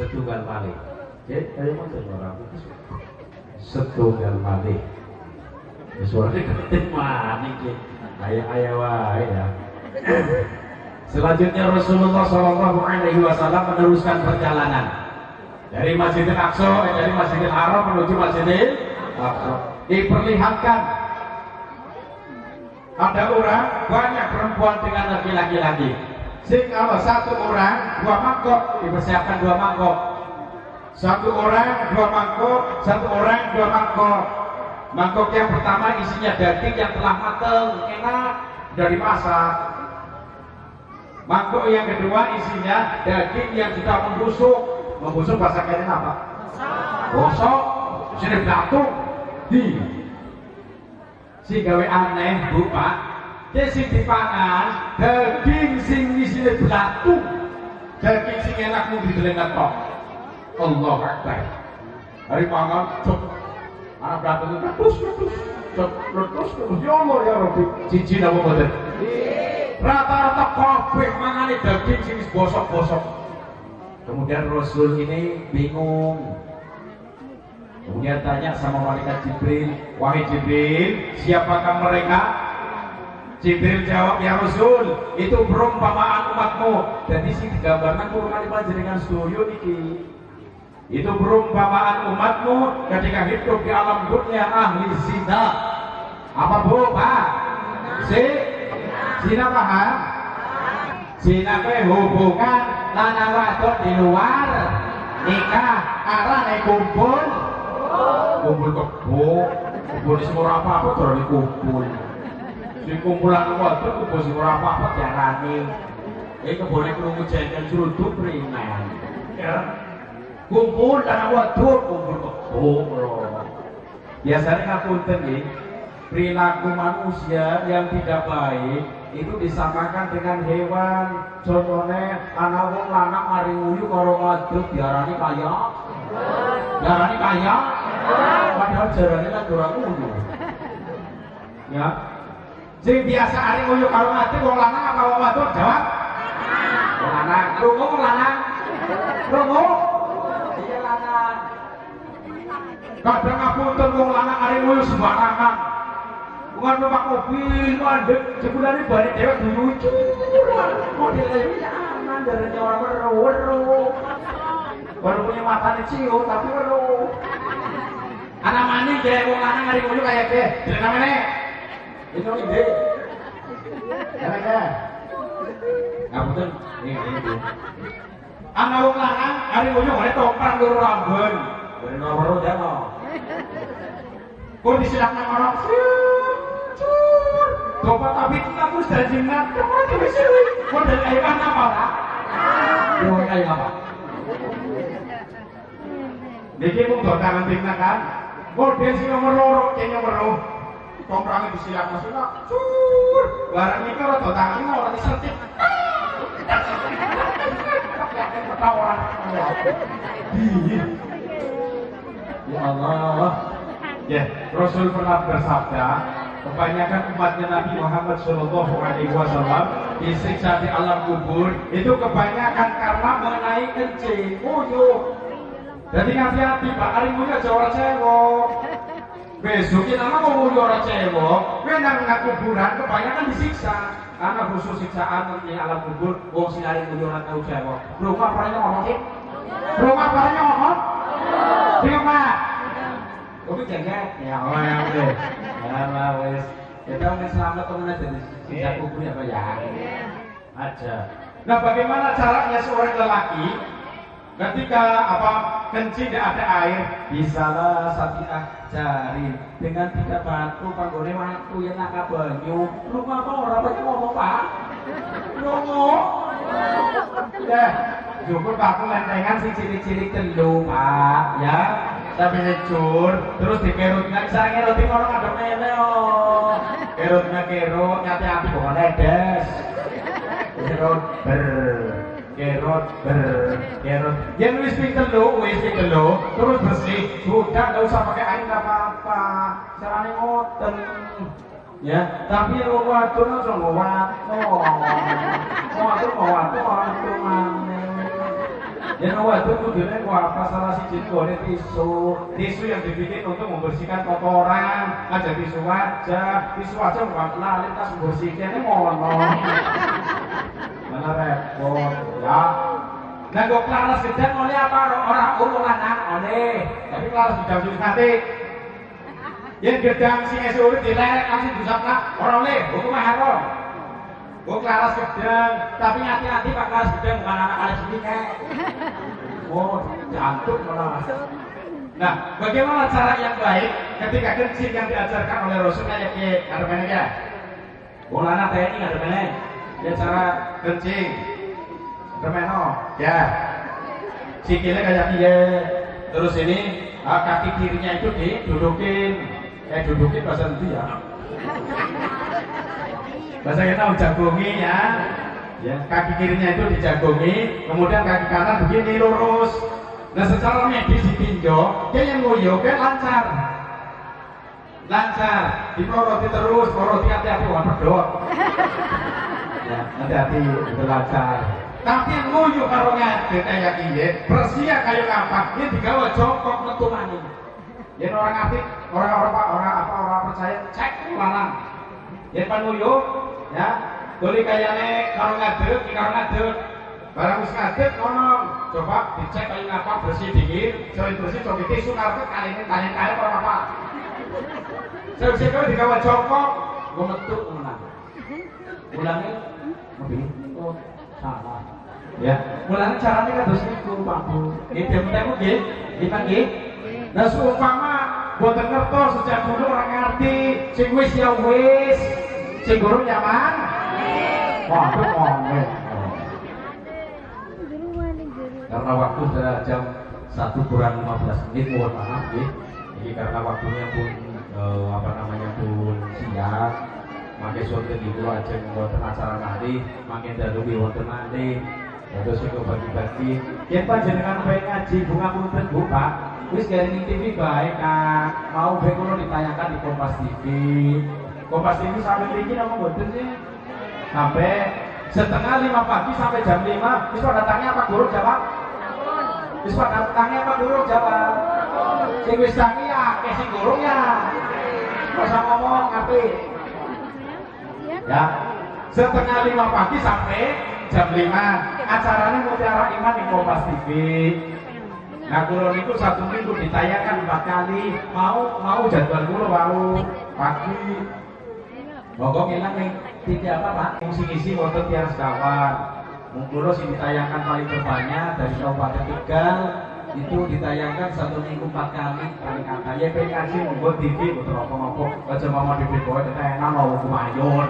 setunggal malih. Ayo mau suara aku. Setunggal malih. Suaranya ketik maning ki. Ayo wae ya. Selanjutnya Rasulullah Shallallahu Alaihi Wasallam meneruskan perjalanan dari Masjidil Aqsa, dari Masjidil Haram menuju Masjidil Aqsa. Diperlihatkan ada orang banyak perempuan dengan laki-laki lagi. Kalau satu orang 2 mangkok, dipersiapkan 2 mangkok. Satu orang 2 mangkok, satu orang 2 mangkok. Mangkok yang pertama isinya daging yang telah matang, enak, dari masak. Mangkok yang kedua isinya daging yang sudah membusuk. Membusuk bahasa kalian apa? Bosok. Sini belatung. Si gawe aneh Bu Pak. Dia sing dipangan daging sing isine belatung. Daging sing enak mung didelengat tok. Allahu Akbar. Hari pangan cuk. Anak belatung terus. Ya Allah ya Rabbi. Cici napa mboten? Rata-rata kabeh mangane daging sing bosok-bosok. Kemudian Rasul ini bingung. Kemudian tanya sama malaikat Jibril, "Wahai Jibril, siapakah mereka?" Jibril jawab, "Ya Rasul, itu perumpamaan umatmu." Jadi sing digambarkan kurang panjenengan sedoyo iki. Itu perumpamaan umatmu ketika hidup di alam dunia ahli zina. Apa Bu, Pak? Zina paham? Zina ke hubungan lanang wadon di luar nikah arane kumpul kebo kumpul di semua apa terus dikumpul di kumpulan wadon kumpul di semua apa diarani kebone krungu jengkel seruduk ringan ya kumpul lanang wadon kumpul kebo biasanya ngapunten nggih perilaku manusia yang tidak baik itu disamakan dengan hewan. Contohnya anak wong lanang mari nguyu karo wadon diarani kaya. Diarani kaya. Padahal jarane kan ora nguyu. Ya. Sing biasa ari nguyu karo wadon wong lanang apa wong wadon jawab? Wong lanang. Krungu wong lanang. Krungu. Iya lanang. Kadang ngapunten wong lanang ari nguyu sembarangan. Bukan numpak mobil, mandek, sebenarnya balik dewek lucu. Modelnya ini aman, darahnya orang weru. Baru punya matanya cium, tapi weru. Anak mani jadi wong lanang ngari nguyu kayak ke. Jadi namanya itu ide. Ya. Nah betul, ini. Anak wong lanang ngari nguyu ngari toprak luru rambun. Dari nomor dia mau. Kok disilang nang orang Bapak tapi aku sudah jinak, kamu lagi bisa model kayak mana Pak? Model kayak apa? Niki pun dotangan timna kan? Model si nomor loro, kayaknya nomor komprangnya disilang masuk cur. Barang ini kalau dotangan ini orang disertik. Ketawa. Ya Allah. Ya, Rasul pernah bersabda, kebanyakan umatnya Nabi Muhammad Shallallahu Alaihi Wasallam disiksa di alam kubur itu kebanyakan karena mengenai kencing, nguyu. Jadi hati-hati Pak, hari nguyu aja orang cewek. Besoknya nama mau nguyu orang cewek, menang nggak kuburan kebanyakan disiksa. Karena khusus siksaan di alam kubur, wong sinari nguyu orang tahu cewek. Rumah parahnya ngomong sih? Rumah parahnya ngomong? Dengar Pak. Kopi jengket, ya Allah ya udah, ya wes, kita mau selamat temen aja di sisa kubur apa ya? Aja. Nah bagaimana caranya seorang lelaki ketika kencing tidak ada air, bisalah Sabi'ah jari dengan 3 batu panggone waktu yang nak banyu. Rumah apa orang banyak ngomong Pak? Ngomong? Ya, cukup aku lentengan si ciri-ciri telu Pak, ya. Tapi ngecur, terus dikerutnya, bisa ngerutin orang ada mele oh. Kerutnya kerut, nyati-nyati bukan ledes. Kerut kerut yang wis telu, terus bersih, sudah nggak usah pakai air nggak apa-apa. Caranya ngoten, ya. Tapi waktu langsung waktu mana? Yang waduk kudune apa salah siji gone tisu yang dibikin untuk membersihkan kotoran, aja tisu aja bukan lalit tas membersihkan ini mohon. Mana repot ya. Nah kok kelas gedang oleh apa orang umum lanang oleh, tapi kelas gedang sulit hati. Yang gedang si esuri dileret langsung busapna orang oleh, hukum haram. Gue kelas gedang, tapi hati-hati pak kelas gedang bukan anak kelas ini kayak. Oh, jantung malah. Nah, bagaimana cara yang baik ketika kencing yang diajarkan oleh Rasulnya ya ada mana ya? Bolana TNI ada mana? Ya cara kencing. Ada mana? Ya. Sikilnya kayak dia. Terus ini kaki kirinya itu didudukin. Dudukin bahasa nanti ya. Bahasa kita jagongi ya. Ya, kaki kirinya itu dijagongi, kemudian kaki kanan begini lurus. Nah secara medis ditinjau, dia yang ngoyo kan lancar, diproroti terus, hati-hati wah pedot. Ya, hati-hati itu lancar. Tapi yang ngoyo karo ngadeg kayak kiye, persia kayak apa? Ini digawe jongkok metu maning. Yen orang ngerti, orang percaya, cek lanang. Yen pan ngoyo, ya. Doli kayane karo ngadeg. Barang wis ngadeg ngono, coba dicek kaya ngapa bersih dikit, sering bersih coba tisu ngarep kaline kali ora apa. Sing kowe digawe jongkok, go metu menang. Ulangi mobil. Oh, salah. Ya, ulangi carane kados niku, Pak Bu. Nggih, tempo nggih. Nggih. Nah, seumpama boten ngertos sejak dulu orang ngerti, sing wis ya wis, sing guru nyaman. Waduh, ngomel. Karena waktu sudah jam 1 kurang 15 menit, mohon maaf ya. Jadi karena waktunya pun pun siang, makai sonten itu aja wonten acara nanti, makin dalu wonten nanti. Terus itu bagi-bagi. Yen panjenengan pengen ngaji bunga punten Bu Pak, wis garing TV bae Kak. Mau bae kula ditayangkan di Kompas TV. Kompas TV sampai iki napa mboten sih? Sampai setengah 5 pagi sampai jam 5. Wis datangnya apa guru jawab? Wis datangnya apa guru jawab? Sing wis tangi ya, sing guru ya. Masa ngomong ngerti? Ya. Setengah 5 pagi sampai jam 5. Acaranya Mutiara Iman di Kompas TV. Nah, kula niku 1 minggu ditayangkan 4 kali. Mau jadwal kula mau pagi. Monggo ngilang nih TV apa Pak? Ngisi-ngisi wonten tiang sekawan. Mungkulo sing ditayangkan paling terbanyak dari Kabupaten Tegal itu ditayangkan 1 minggu 4 kali paling angka. Ya pengen ngaji monggo TV puter apa-apa. Aja mama di bawah tenan mau kumayun.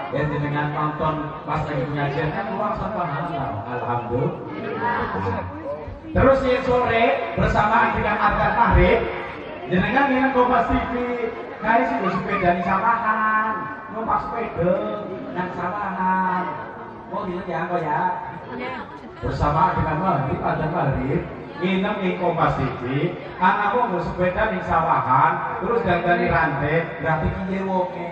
Ya dengan nonton pas lagi pengajian kan uang sampah halal. Alhamdulillah. Terus ya sore bersamaan dengan adzan maghrib jenengan dengan Kompas TV kae sing sepeda di samahan, numpak sepeda nang samahan. Mau dilihat ya kok ya. Bersama dengan maghrib adzan maghrib nginep ing Kompas TV, anakmu mau sepeda di samahan, terus dandani rantai, berarti kiye wonge.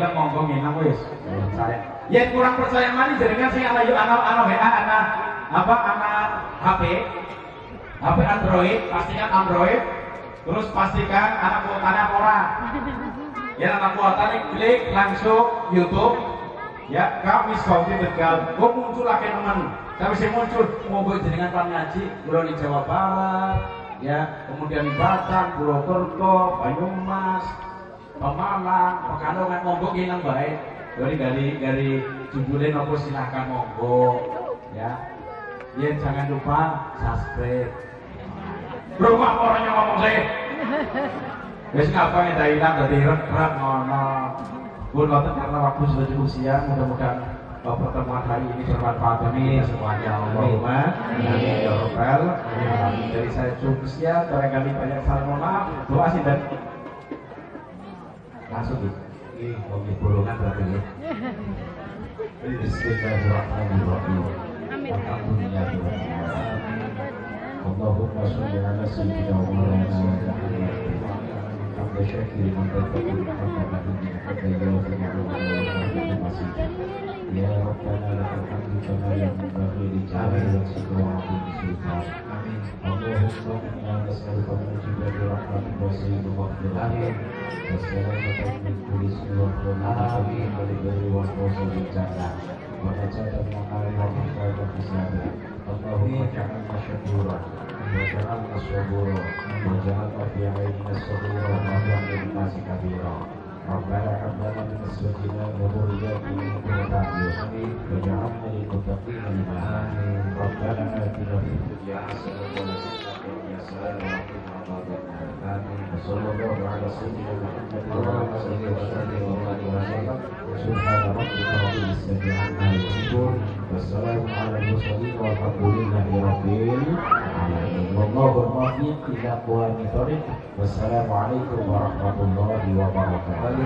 Monggo nginep wis. Saya. Yen kurang percaya mani jenengan sing ana WA anak HP Android, pastikan Android. Terus pastikan anak kuotanya ora. Ya anak kuotanya klik langsung YouTube. Ya, kami Coffee Tegal. Kok muncul lagi teman. Tapi saya muncul mau jenengan pan ngaji, kula di Jawa Barat. Ya, kemudian di Batam, Purwokerto, Banyumas, Pemalang, Pekalongan, monggo nginang baik. Dari judulnya nopo silahkan monggo. Ya. Ya jangan lupa subscribe. Rumah orangnya ngomong saya. Wes ngapa ngene hilang dadi rek ngono. Pun wonten karena waktu sudah cukup siang, mudah-mudahan pertemuan hari ini bermanfaat bagi semuanya. Allahumma amin ya rabbal alamin. Dari saya cukup siang, barangkali banyak salah mohon maaf. Doa sih dan langsung ini bagi golongan berarti ya. Bismillahirrahmanirrahim. Alhamdulillah. Allahumma sholli ala sayyidina Muhammad. حمد شاكر من تلتقي الحمد مهدي حتى يوافي نعمه يا ربنا لك الحمد كما ينبغي لجلال وجهك وعظيم سلطانك اللهم انا نسالك موجبات رحمتك وسيد مغفرتك والسلامة من كل سوء والغنى من البر والفوز بالجنة ونجاة من النار والحفاظ حسابا اللهم اجعلنا شكورا واجعلنا صبورا واجعلنا في عيننا صبورا وفي عين الناس كبيرا ربنا هب لنا من ازواجنا وذرياتنا قرة اعين واجعلنا للمتقين اماما ربنا اتنا في الدنيا حسنة وفي الاخرة حسنة وقنا عذاب النار وصلى الله على سيدنا محمد وعلى اله وصحبه وسلم سبحان ربك رب العزة عما يصفون والسلام على المرسلين والحمد لله رب العالمين والله الموفق الى اقوام الطريق والسلام عليكم ورحمة الله وبركاته.